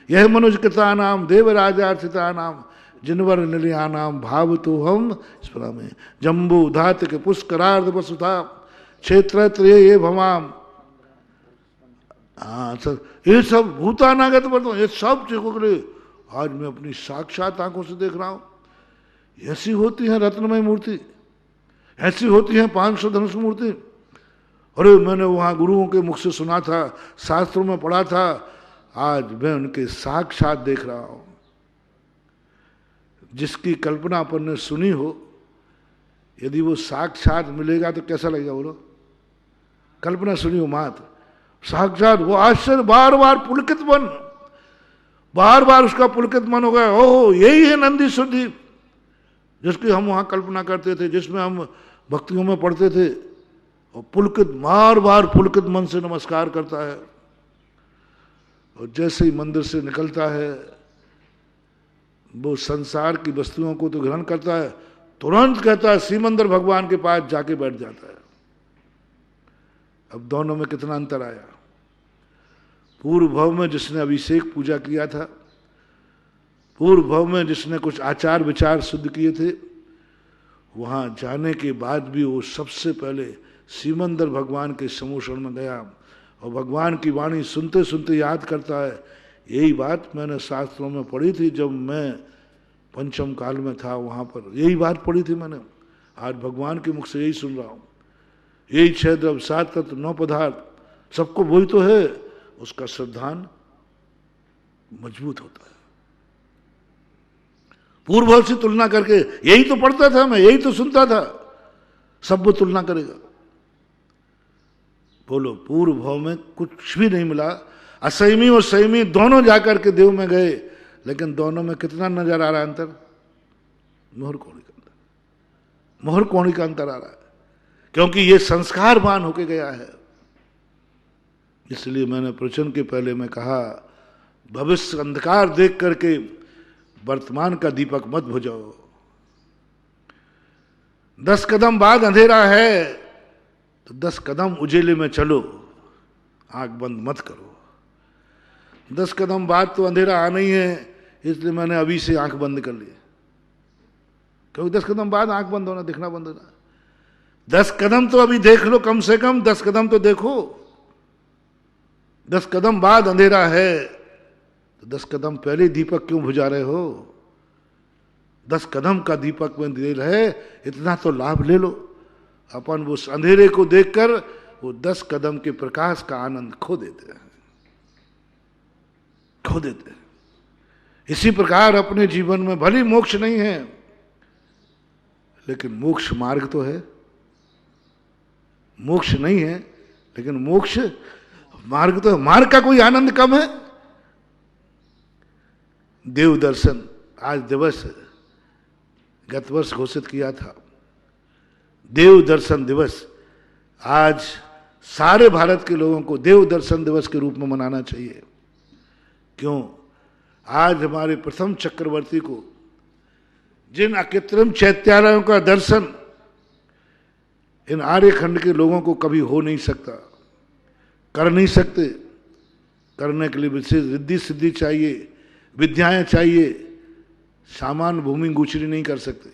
Speaker 1: यह मनुष्य कृतानाम देवराजार्चितानाम जिनवर निलयानाम भाव तो हम स्मरामि। जम्बू धात के पुष्करार्ध वसुधा क्षेत्र ये भवाम। हाँ सर, ये सब भूतानागत वर्तमान, ये सब चीजों के लिए आज मैं अपनी साक्षात आंखों से देख रहा हूं। ऐसी होती है रत्नमय मूर्ति, ऐसी होती है 500 धनुष मूर्ति। अरे मैंने वहां गुरुओं के मुख से सुना था, शास्त्रों में पढ़ा था, आज मैं उनके साक्षात देख रहा हूं। जिसकी कल्पना अपन ने सुनी हो, यदि वो साक्षात मिलेगा तो कैसा लगेगा बोलो। कल्पना सुनी हो मात्र, साक्षात वो आश्चर्य, बार बार पुलकित मन, बार बार उसका पुलकित मन हो गया। ओहो यही है नंदीश्वर जी जिसकी हम वहां कल्पना करते थे, जिसमें हम भक्तियों में पढ़ते थे। और पुलकित बार बार पुलकित मन से नमस्कार करता है। और जैसे ही मंदिर से निकलता है वो संसार की वस्तुओं को तो ग्रहण करता है, तुरंत कहता है सीमंदर भगवान के पास जाके बैठ जाता है। अब दोनों में कितना अंतर आया। पूर्व भव में जिसने अभिषेक पूजा किया था, पूर्व भव में जिसने कुछ आचार विचार शुद्ध किए थे, वहां जाने के बाद भी वो सबसे पहले सीमंदर भगवान के समूषण में गया और भगवान की वाणी सुनते सुनते याद करता है। यही बात मैंने शास्त्रों में पढ़ी थी जब मैं पंचम काल में था, वहां पर यही बात पढ़ी थी मैंने। आज भगवान के मुख से यही सुन रहा हूं। यही 6 द्रव्य 7 तत्व 9 पदार्थ सबको वही तो है। उसका श्रद्धान मजबूत होता है। पूर्व से तुलना करके यही तो पढ़ता था मैं, यही तो सुनता था, सब वो तुलना करेगा। बोलो पूर्व भाव में कुछ भी नहीं मिला। असैमी और सैमी दोनों जाकर के देव में गए, लेकिन दोनों में कितना नजर आ रहा है अंतर? मोहर कोणी का अंतर, मोहर कोणी का अंतर आ रहा है, क्योंकि ये संस्कारवान होके गया है। इसलिए मैंने प्रवचन के पहले में कहा, भविष्य अंधकार देख करके वर्तमान का दीपक मत बुझाओ। 10 कदम बाद अंधेरा है तो 10 कदम उजेले में चलो, आंख बंद मत करो। 10 कदम बाद तो अंधेरा आना ही है, इसलिए मैंने अभी से आंख बंद कर ली, क्योंकि 10 कदम बाद आंख बंद होना, दिखना बंद होना। 10 कदम तो अभी देख लो, कम से कम 10 कदम तो देखो। 10 कदम बाद अंधेरा है तो 10 कदम पहले दीपक क्यों बुझा रहे हो? 10 कदम का दीपक में देर है, इतना तो लाभ ले लो। अपन वो अंधेरे को देखकर वो 10 कदम के प्रकाश का आनंद खो देते हैं, खो देते हैं। इसी प्रकार अपने जीवन में भली मोक्ष नहीं है, लेकिन मोक्ष मार्ग तो है। मोक्ष नहीं है लेकिन मोक्ष मार्ग तो है। मार्ग का कोई आनंद कम है? देव दर्शन आज दिवस गत वर्ष घोषित किया था, देव दर्शन दिवस। आज सारे भारत के लोगों को देव दर्शन दिवस के रूप में मनाना चाहिए। क्यों? आज हमारे प्रथम चक्रवर्ती को जिन अकृत्रिम चैत्यालयों का दर्शन इन आर्यखंड के लोगों को कभी हो नहीं सकता, कर नहीं सकते। करने के लिए विशेष रिद्धि सिद्धि चाहिए, विद्याएं चाहिए। सामान्य भूमि गोचरी नहीं कर सकते।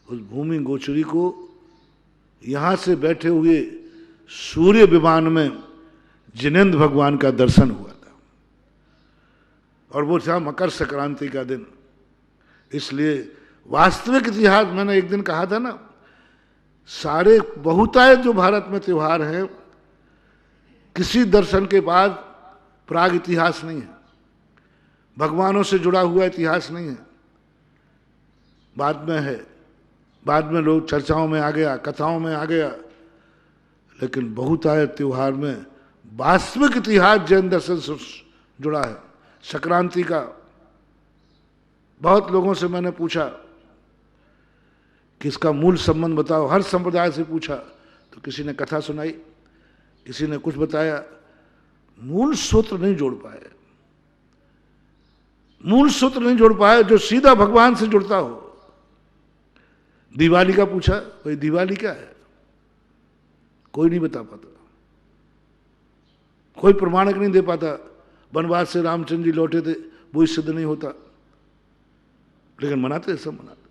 Speaker 1: उस भूमि गोचरी को यहां से बैठे हुए सूर्य विमान में जिनेंद्र भगवान का दर्शन हुआ था, और वो था मकर संक्रांति का दिन। इसलिए वास्तविक इतिहास, मैंने एक दिन कहा था ना, सारे बहुतायत जो भारत में त्योहार हैं, किसी दर्शन के बाद प्राग इतिहास नहीं है, भगवानों से जुड़ा हुआ इतिहास नहीं है। बाद में है, बाद में लोग चर्चाओं में आ गया, कथाओं में आ गया, लेकिन बहुतायत त्योहार में वास्तविक इतिहास जैन दर्शन से जुड़ा है। संक्रांति का बहुत लोगों से मैंने पूछा कि इसका मूल संबंध बताओ, हर संप्रदाय से पूछा, तो किसी ने कथा सुनाई, किसी ने कुछ बताया, मूल सूत्र नहीं जोड़ पाए। मूल सूत्र नहीं जोड़ पाए जो सीधा भगवान से जुड़ता हो। दिवाली का पूछा, भाई दिवाली क्या है, कोई नहीं बता पाता, कोई प्रमाणक नहीं दे पाता। वनवास से रामचंद्र जी लौटे थे, वो सिद्ध नहीं होता, लेकिन मनाते, सब मनाते।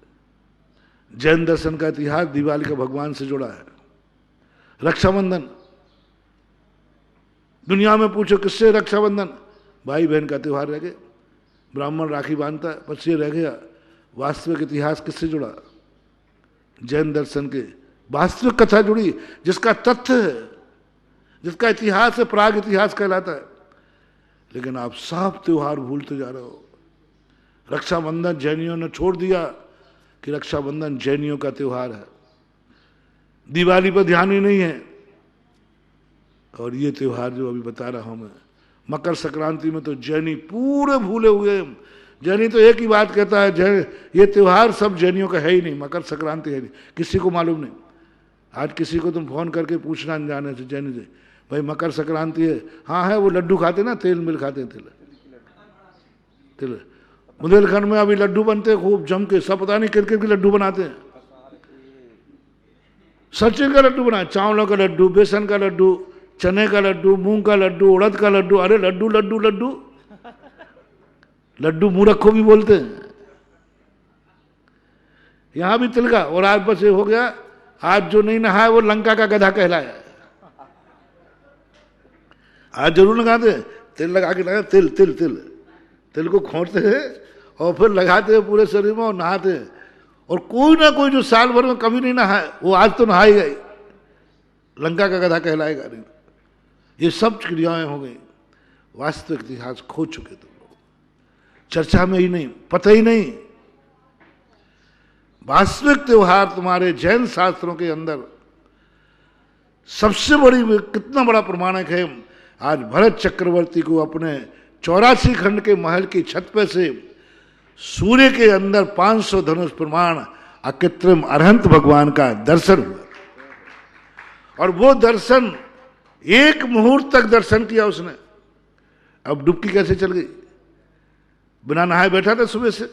Speaker 1: जैन दर्शन का इतिहास दिवाली का भगवान से जुड़ा है। रक्षाबंधन, दुनिया में पूछो किससे रक्षाबंधन, भाई बहन का त्योहार रह गया, ब्राह्मण राखी बांधता है, बस ये रह गया। वास्तविक इतिहास किससे जुड़ा, जैन दर्शन के वास्तविक कथा जुड़ी, जिसका तथ्य है, जिसका इतिहास है, प्राग इतिहास कहलाता है। लेकिन आप साफ त्योहार भूलते जा रहे हो। रक्षाबंधन जैनियों ने छोड़ दिया कि रक्षाबंधन जैनियों का त्योहार है, दिवाली पर ध्यान ही नहीं है। और ये त्योहार जो अभी बता रहा हूं मैं, मकर संक्रांति में तो जैनी पूरे भूले हुए। जैनी तो एक ही बात कहता है, जैन ये त्योहार सब जैनियों का है ही नहीं, मकर संक्रांति है नहीं, किसी को मालूम नहीं। आज किसी को तुम फोन करके पूछना अनजाने से, जैनी से, भाई मकर संक्रांति है, हाँ है, वो लड्डू खाते ना, तेल मिल खाते हैं, तिल बुंदेलखंड में अभी लड्डू बनते हैं खूब जम के, सब पता नहीं किरकिर के लड्डू बनाते हैं। सचिन का लड्डू बनाए, चावलों का लड्डू, बेसन का लड्डू, चने का लड्डू, मूंग का लड्डू, उड़द का लड्डू। अरे लड्डू लड्डू लड्डू लड्डू मूर्ख को भी बोलते हैं। यहां भी तिल का। और आज बस ये हो गया, आज जो नहीं नहाया वो लंका का गधा कहलाया। आज जरूर लगाते हैं, तिल लगा के लगा, तिल तिल तिल तिल को खोंटते हैं और फिर लगाते हैं पूरे शरीर में और नहाते हैं। और कोई ना कोई जो साल भर में कभी नहीं नहाए, वो आज तो नहाएगा ही, लंका का गधा कहलाएगा नहीं। ये सब क्रियाएं हो गई, वास्तविक इतिहास खो चुके तुम लोग, चर्चा में ही नहीं, पता ही नहीं। वास्तविक त्योहार तुम्हारे जैन शास्त्रों के अंदर सबसे बड़ी, कितना बड़ा प्रमाणक है। आज भरत चक्रवर्ती को अपने 84 खंड के महल की छत पे से सूर्य के अंदर 500 धनुष प्रमाण अकृत्रिम अरहंत भगवान का दर्शन हुआ। और वो दर्शन, एक मुहूर्त तक दर्शन किया उसने। अब डुबकी कैसे चल गई, बिना नहाए बैठा था, सुबह से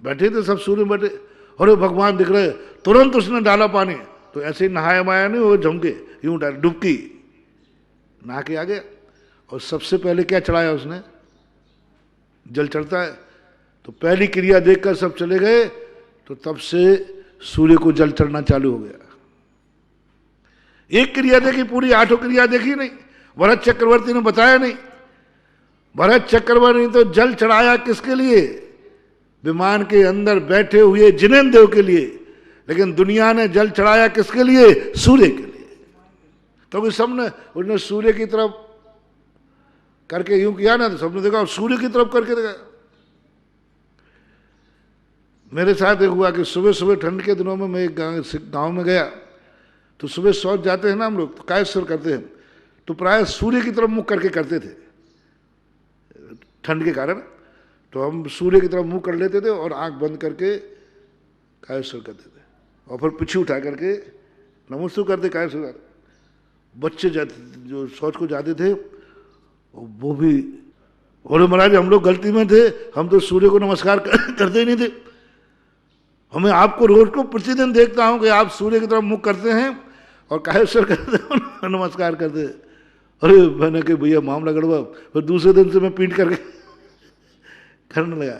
Speaker 1: बैठे थे सब, सूर्य में बैठे, और वो भगवान दिख रहे, तुरंत उसने डाला पानी, तो ऐसे ही नहाया माया नहीं, वो झमके यूं डाल, डुबकी नहा के आ गया। और सबसे पहले क्या चढ़ाया उसने, जल चढ़ता है, तो पहली क्रिया देखकर सब चले गए, तो तब से सूर्य को जल चढ़ना चालू हो गया। एक क्रिया देखी, पूरी 8 क्रिया देखी नहीं, भरत चक्रवर्ती ने बताया नहीं। भरत चक्रवर्ती ने तो जल चढ़ाया किसके लिए, विमान के अंदर बैठे हुए जिनेन्द्र देव के लिए, लेकिन दुनिया ने जल चढ़ाया किसके लिए, सूर्य के लिए। तो सबने, उसने सूर्य की तरफ करके यूं किया ना, तो सबने देखा, सूर्य की तरफ करके देखा। मेरे साथ एक हुआ कि सुबह सुबह ठंड के दिनों में मैं एक गांव में गया, तो सुबह शौच जाते हैं ना हम लोग, तो कायस्वर करते हैं, तो प्राय सूर्य की तरफ मुख करके करते थे ठंड के कारण। तो हम सूर्य की तरफ मुंह कर लेते थे और आंख बंद करके कायस्वर करते थे, और फिर पीछे उठा करके नमस्ते करते कायस्वर। बच्चे जाते जो शौच को जाते थे वो भी, बोले महाराज हम लोग गलती में थे, हम तो सूर्य को नमस्कार करते ही नहीं थे। हमें आपको रोज को प्रतिदिन देखता हूं कि आप सूर्य की तरफ मुख करते हैं और कायस्वर करते हैं, नमस्कार करते हैं। अरे मैंने कहा भैया मामला गड़बड़। फिर दूसरे दिन से मैं पीट करके करने लगा।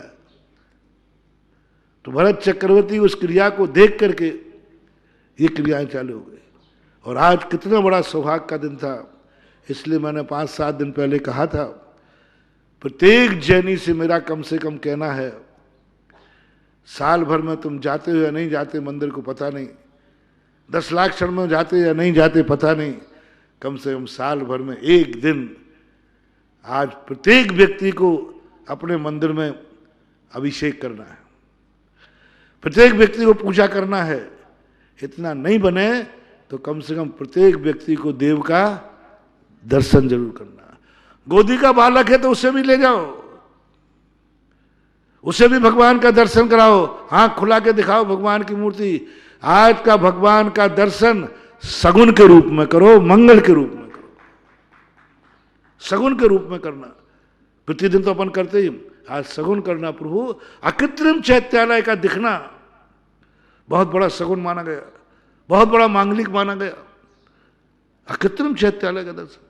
Speaker 1: तो भरत चक्रवर्ती उस क्रिया को देख करके ये क्रियाएं चालू हो गई। और आज कितना बड़ा सौभाग्य का दिन था, इसलिए मैंने 5-7 दिन पहले कहा था, प्रत्येक जैनी से मेरा कम से कम कहना है, साल भर में तुम जाते हो या नहीं जाते मंदिर को पता नहीं, 10 लाख क्षण में जाते या नहीं जाते पता नहीं, कम से कम साल भर में एक दिन आज प्रत्येक व्यक्ति को अपने मंदिर में अभिषेक करना है, प्रत्येक व्यक्ति को पूजा करना है। इतना नहीं बने तो कम से कम प्रत्येक व्यक्ति को देव का दर्शन जरूर करना। गोदी का बालक है तो उसे भी ले जाओ, उसे भी भगवान का दर्शन कराओ, आंख खुला के दिखाओ भगवान की मूर्ति। आज का भगवान का दर्शन सगुन के रूप में करो, मंगल के रूप में करो, सगुन के रूप में करना। प्रतिदिन तो अपन करते ही, आज सगुन करना। प्रभु अकृत्रिम चैत्यालय का दिखना बहुत बड़ा सगुन माना गया, बहुत बड़ा मांगलिक माना गया, अकृत्रिम चैत्यालय का दर्शन।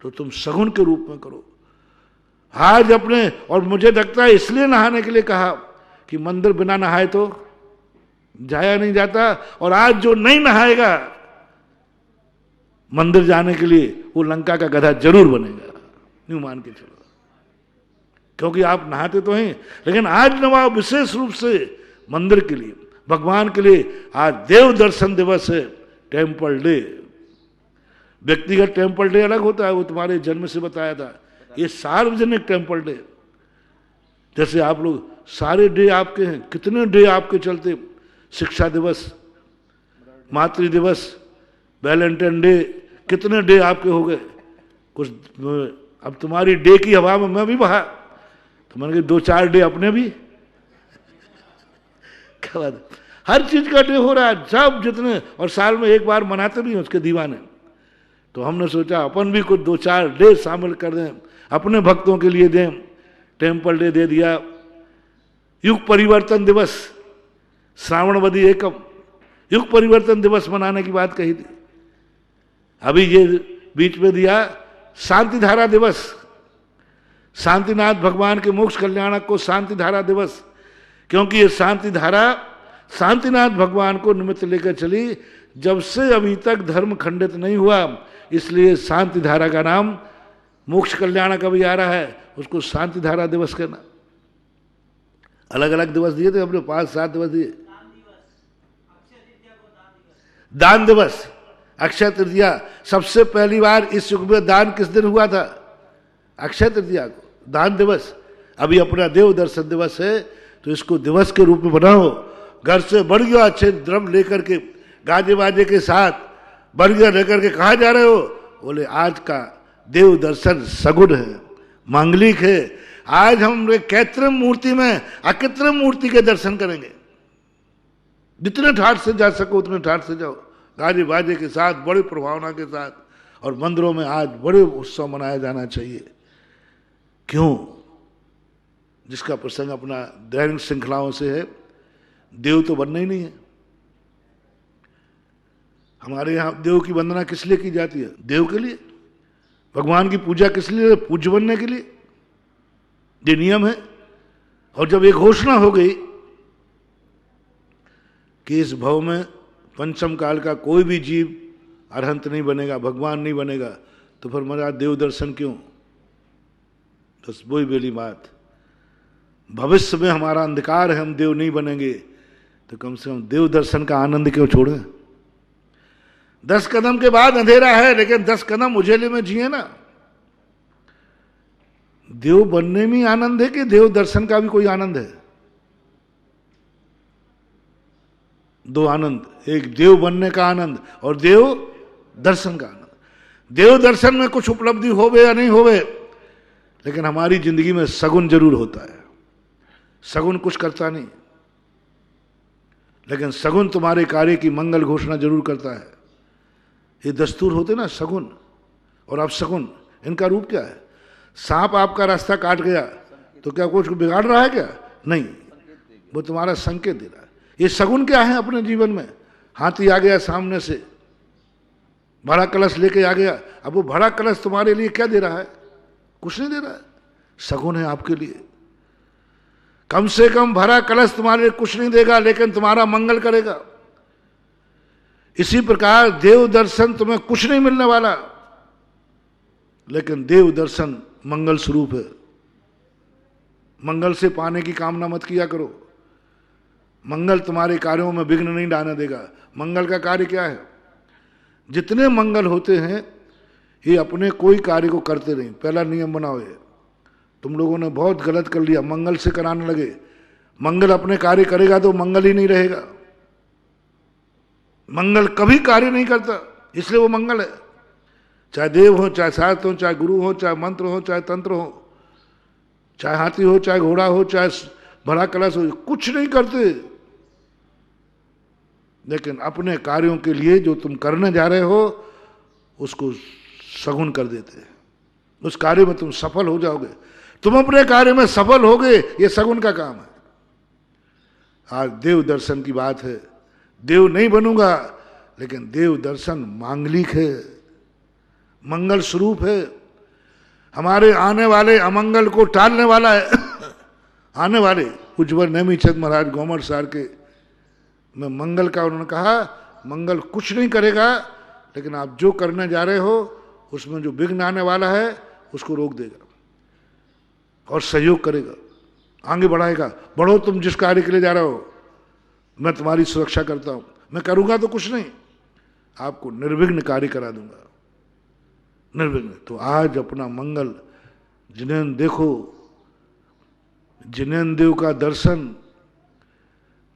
Speaker 1: तो तुम सगुन के रूप में करो आज अपने। और मुझे लगता है इसलिए नहाने के लिए कहा कि मंदिर बिना नहाए तो जाया नहीं जाता, और आज जो नहीं नहाएगा मंदिर जाने के लिए वो लंका का गधा जरूर बनेगा, यूं मान के चलो। क्योंकि आप नहाते तो हैं, लेकिन आज नवाओ विशेष रूप से मंदिर के लिए, भगवान के लिए। आज देव दर्शन दिवस है, टेम्पल डे। व्यक्तिगत टेम्पल डे अलग होता है, वो तुम्हारे जन्म से बताया था। ये सार्वजनिक टेम्पल डे, जैसे आप लोग सारे डे आपके हैं, कितने डे आपके चलते, शिक्षा दिवस, मातृ दिवस, वैलेंटाइन डे, कितने डे आपके हो गए। कुछ अब तुम्हारी डे की हवा में मैं भी बहा, तो मैंने कहा 2-4 डे अपने भी। क्या बात है, हर चीज का डे हो रहा है, सब जितने, और साल में एक बार मनाते भी हैं उसके दीवाने। तो हमने सोचा अपन भी कुछ 2-4 डे शामिल कर दें, अपने भक्तों के लिए दें। टेम्पल डे दे दिया, युग परिवर्तन दिवस, श्रावणवदी एकम, युग परिवर्तन दिवस मनाने की बात कही थी। अभी ये बीच में दिया शांति धारा दिवस, शांतिनाथ भगवान के मोक्ष कल्याणक को शांति धारा दिवस, क्योंकि ये शांति धारा शांतिनाथ भगवान को निमित्त लेकर चली। जब से अभी तक धर्म खंडित नहीं हुआ, इसलिए शांति धारा का नाम, मोक्ष कल्याणक अभी आ रहा है, उसको शांति धारा दिवस कहना। अलग अलग दिवस दिए थे अपने 5-7 दिवस दिए। दान दिवस, अक्षय तृतीया, सबसे पहली बार इस युग में दान किस दिन हुआ था? अक्षय तृतीया को, दान दिवस। अभी अपना देव दर्शन दिवस है, तो इसको दिवस के रूप में बनाओ। घर से बढ़िया अच्छे द्रव्य लेकर के, गाजे बाजे के साथ बढ़िया लेकर के कहाँ जा रहे हो? बोले आज का देव दर्शन सगुन है, मांगलिक है। आज हम कृत्रिम मूर्ति में अकृत्रिम मूर्ति के दर्शन करेंगे। जितने ठाठ से जा सको उतने ठाठ से जाओ, गाजे बाजे के साथ, बड़ी प्रभावना के साथ। और मंदिरों में आज बड़े उत्सव मनाया जाना चाहिए। क्यों? जिसका प्रसंग अपना दैनिक श्रृंखलाओं से है। देव तो बनना ही नहीं है। हमारे यहाँ देव की वंदना किस लिए की जाती है? देव के लिए। भगवान की पूजा किस लिए? पूज्य बनने के लिए। ये नियम है। और जब एक घोषणा हो गई कि इस भव में पंचम काल का कोई भी जीव अरहंत नहीं बनेगा, भगवान नहीं बनेगा, तो फिर मेरा देव दर्शन क्यों? बस वही बेली बात। भविष्य में हमारा अंधकार है, हम देव नहीं बनेंगे, तो कम से कम देव दर्शन का आनंद क्यों छोड़ें? 10 कदम के बाद अंधेरा है, लेकिन 10 कदम उजेले में जिए ना। देव बनने में आनंद है कि देव दर्शन का भी कोई आनंद है? 2 आनंद, एक देव बनने का आनंद और देव दर्शन का आनंद। देव दर्शन में कुछ उपलब्धि होवे या नहीं होवे, लेकिन हमारी जिंदगी में सगुन जरूर होता है। सगुन कुछ करता नहीं, लेकिन सगुन तुम्हारे कार्य की मंगल घोषणा जरूर करता है। ये दस्तूर होते ना, सगुन और अपशगुन, इनका रूप क्या है? सांप आपका रास्ता काट गया तो क्या कुछ बिगाड़ रहा है क्या? नहीं, वो तुम्हारा संकेत दे रहा है। ये सगुन क्या है अपने जीवन में? हाथी आ गया सामने से, भरा कलश लेके आ गया। अब वो भरा कलश तुम्हारे लिए क्या दे रहा है? कुछ नहीं दे रहा है। सगुन है आपके लिए। कम से कम भरा कलश तुम्हारे लिए कुछ नहीं देगा, लेकिन तुम्हारा मंगल करेगा। इसी प्रकार देव दर्शन तुम्हें कुछ नहीं मिलने वाला, लेकिन देव दर्शन मंगल स्वरूप है। मंगल से पाने की कामना मत किया करो। मंगल तुम्हारे कार्यों में विघ्न नहीं डालने देगा। मंगल का कार्य क्या है? जितने मंगल होते हैं ये अपने कोई कार्य को करते नहीं। पहला नियम बनाओ ये। तुम लोगों ने बहुत गलत कर लिया, मंगल से कराने लगे। मंगल अपने कार्य करेगा तो मंगल ही नहीं रहेगा। मंगल कभी कार्य नहीं करता, इसलिए वो मंगल है। चाहे देव हो, चाहे शास्त्र हो, चाहे गुरु हो, चाहे मंत्र हो, चाहे तंत्र हो, चाहे हाथी हो, चाहे घोड़ा हो, चाहे भला कलश हो, कुछ नहीं करते। लेकिन अपने कार्यों के लिए जो तुम करने जा रहे हो उसको सगुन कर देते हैं। उस कार्य में तुम सफल हो जाओगे, तुम अपने कार्य में सफल होगे, ये सगुन का काम है। आज देव दर्शन की बात है। देव नहीं बनूंगा, लेकिन देव दर्शन मांगलिक है, मंगल स्वरूप है, हमारे आने वाले अमंगल को टालने वाला है। आने वाले उज्जवल नेमीचंद महाराज गोमर सार के में मंगल का उन्होंने कहा, मंगल कुछ नहीं करेगा, लेकिन आप जो करने जा रहे हो उसमें जो विघ्न आने वाला है उसको रोक देगा और सहयोग करेगा, आगे बढ़ाएगा। बढ़ो, तुम जिस कार्य के लिए जा रहे हो, मैं तुम्हारी सुरक्षा करता हूं। मैं करूंगा तो कुछ नहीं, आपको निर्विघ्न कार्य करा दूंगा, निर्विघ्न। तो आज अपना मंगल जिनेन्द्र देखो, जिनेन्द्र देव का दर्शन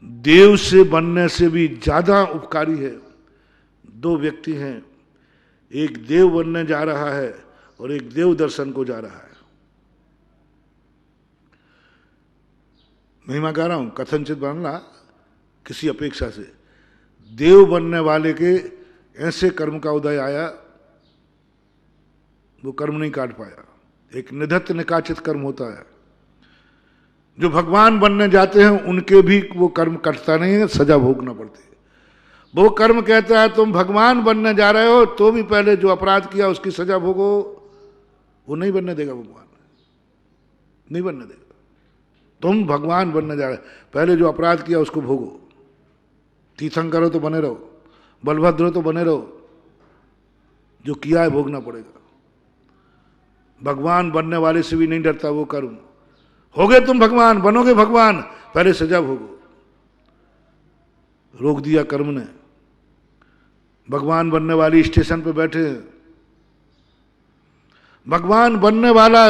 Speaker 1: देव से बनने से भी ज्यादा उपकारी है। दो व्यक्ति हैं, एक देव बनने जा रहा है और एक देव दर्शन को जा रहा है। महिमा कह रहा हूं, कथनचित बनना किसी अपेक्षा से। देव बनने वाले के ऐसे कर्म का उदय आया, वो कर्म नहीं काट पाया। एक निधत्त निकाचित कर्म होता है। जो भगवान बनने जाते हैं उनके भी वो कर्म कटता नहीं है, सजा भोगना पड़ती है। वो कर्म कहता है तुम भगवान बनने जा रहे हो तो भी पहले जो अपराध किया उसकी सजा भोगो, वो नहीं बनने देगा भगवान, नहीं बनने देगा। तुम भगवान बनने जा रहे हो, पहले जो अपराध किया उसको भोगो। तीर्थंकर हो तो बने रहो, बलभद्र हो तो बने रहो, जो किया है भोगना पड़ेगा। भगवान बनने वाले से भी नहीं डरता वो कर्म। हो गए तुम भगवान, बनोगे भगवान, पहले सजा भोगो। रोक दिया कर्म ने। भगवान बनने वाली स्टेशन पे बैठे हैं, भगवान बनने वाला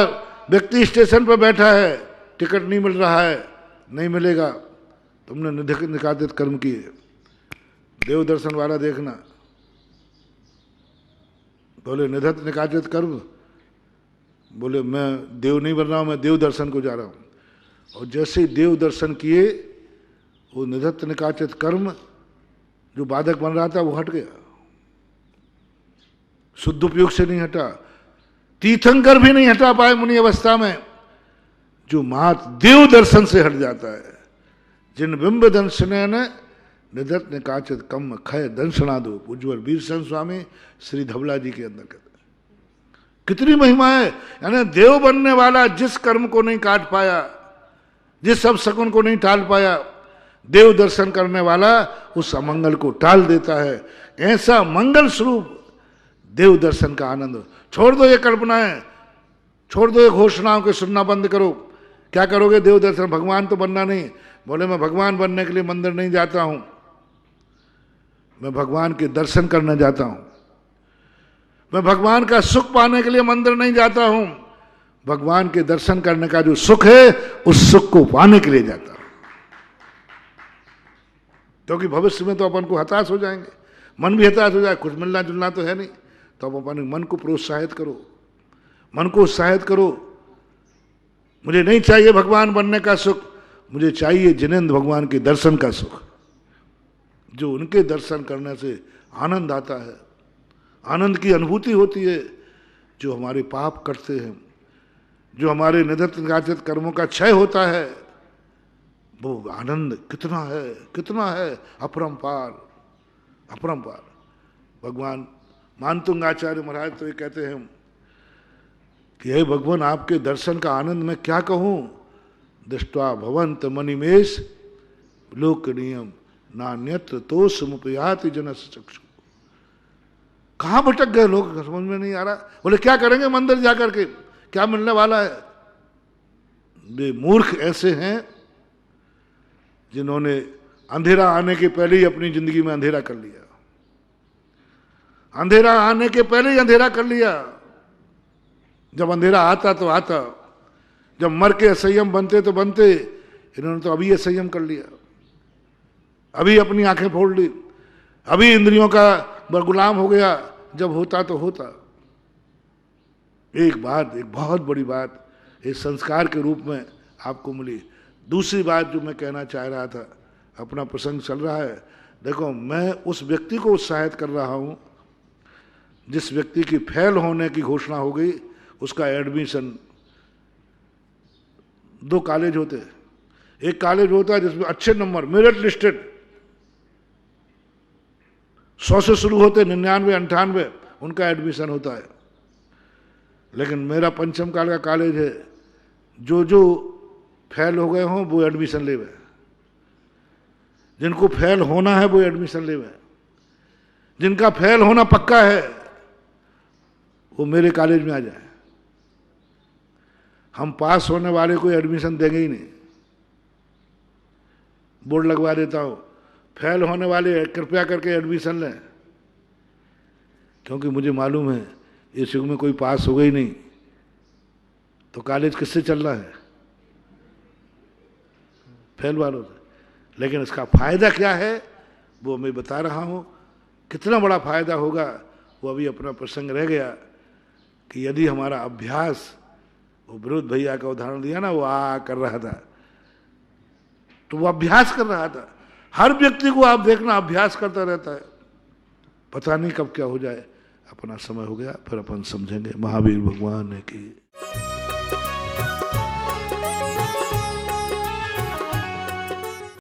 Speaker 1: व्यक्ति स्टेशन पे बैठा है, टिकट नहीं मिल रहा है, नहीं मिलेगा, तुमने निकातित कर्म किए। देव दर्शन वाला देखना, बोले निधत निकातित कर्म, बोले मैं देव नहीं बन रहा हूं, मैं देव दर्शन को जा रहा हूं। और जैसे देव दर्शन किए, वो निधत्त निकाचित कर्म जो बाधक बन रहा था वो हट गया, शुद्ध उपयोग से नहीं हटा, तीर्थंकर भी नहीं हटा पाए मुनि अवस्था में। जो मात देव दर्शन से हट जाता है, जिन बिंब दंशने न निधत्त निकाचित कम खय दंशना दो, उज्जवल वीरसन स्वामी श्री धवला जी के अंदर कहते हैं। कितनी महिमा है। यानी देव बनने वाला जिस कर्म को नहीं काट पाया, जिस सब शकुन को नहीं टाल पाया, देव दर्शन करने वाला उस अमंगल को टाल देता है। ऐसा मंगल स्वरूप देव दर्शन का आनंद। छोड़ दो ये कल्पनाएं, छोड़ दो ये घोषणाओं के सुनना बंद करो। क्या करोगे देव दर्शन? भगवान तो बनना नहीं। बोले मैं भगवान बनने के लिए मंदिर नहीं जाता हूं, मैं भगवान के दर्शन करने जाता हूं। मैं भगवान का सुख पाने के लिए मंदिर नहीं जाता हूं, भगवान के दर्शन करने का जो सुख है उस सुख को पाने के लिए जाता हूं। क्योंकि भविष्य में तो अपन को हताश हो जाएंगे, मन भी हताश हो जाए, कुछ मिलना जुलना तो है नहीं। तो अब अपन मन को प्रोत्साहित करो, मन को उत्साहित करो। मुझे नहीं चाहिए भगवान बनने का सुख, मुझे चाहिए जिनेन्द्र भगवान के दर्शन का सुख। जो उनके दर्शन करने से आनंद आता है, आनंद की अनुभूति होती है। जो हमारे पाप करते हैं, जो हमारे निधत्त निकाचित कर्मों का क्षय होता है, वो आनंद कितना है, कितना है, अपरंपार, अपरंपार। भगवान मानतुंग आचार्य महाराज तो ये कहते हैं कि हे भगवान आपके दर्शन का आनंद मैं क्या कहूँ। दृष्टवा भवंत मणिमेश लोक नियम नान्यत्र तो समुपयाति जनस चक्षु। कहाँ भटक गए लोग, समझ में नहीं आ रहा। बोले क्या करेंगे मंदिर जाकर के, क्या मिलने वाला है। वे मूर्ख ऐसे हैं जिन्होंने अंधेरा आने के पहले ही अपनी जिंदगी में अंधेरा कर लिया, अंधेरा आने के पहले ही अंधेरा कर लिया। जब अंधेरा आता तो आता, जब मर के असंयम बनते तो बनते। इन्होंने तो अभी असंयम कर लिया, अभी अपनी आंखें फोड़ ली, अभी इंद्रियों का गुलाम हो गया। जब होता तो होता, एक बात, एक बहुत बड़ी बात इस संस्कार के रूप में आपको मिली। दूसरी बात जो मैं कहना चाह रहा था, अपना प्रसंग चल रहा है, देखो मैं उस व्यक्ति को उत्साहित कर रहा हूँ जिस व्यक्ति की फेल होने की घोषणा हो गई, उसका एडमिशन। 2 कॉलेज होते हैं, एक कॉलेज होता है जिसमें अच्छे नंबर मेरिट लिस्टेड 100 से शुरू होते, 99, 98 उनका एडमिशन होता है। लेकिन मेरा पंचम काल का कॉलेज है, जो फेल हो गए हों वो एडमिशन ले गए, जिनको फेल होना है वो एडमिशन ले गए, जिनका फेल होना पक्का है वो मेरे कॉलेज में आ जाए। हम पास होने वाले को एडमिशन देंगे ही नहीं, बोर्ड लगवा देता हूं, फेल होने वाले कृपया करके एडमिशन लें, क्योंकि मुझे मालूम है इस युग में कोई पास होगा ही नहीं तो कॉलेज किससे चल रहा है? फेल वालों से। लेकिन इसका फायदा क्या है वो मैं बता रहा हूं। कितना बड़ा फायदा होगा वो अभी अपना प्रसंग रह गया कि यदि हमारा अभ्यास, वो विरोध भैया का उदाहरण दिया ना, वो कर रहा था तो वो अभ्यास कर रहा था। हर व्यक्ति को आप देखना अभ्यास करता रहता है, पता नहीं कब क्या हो जाए। अपना समय हो गया, फिर अपन समझेंगे। महावीर भगवान की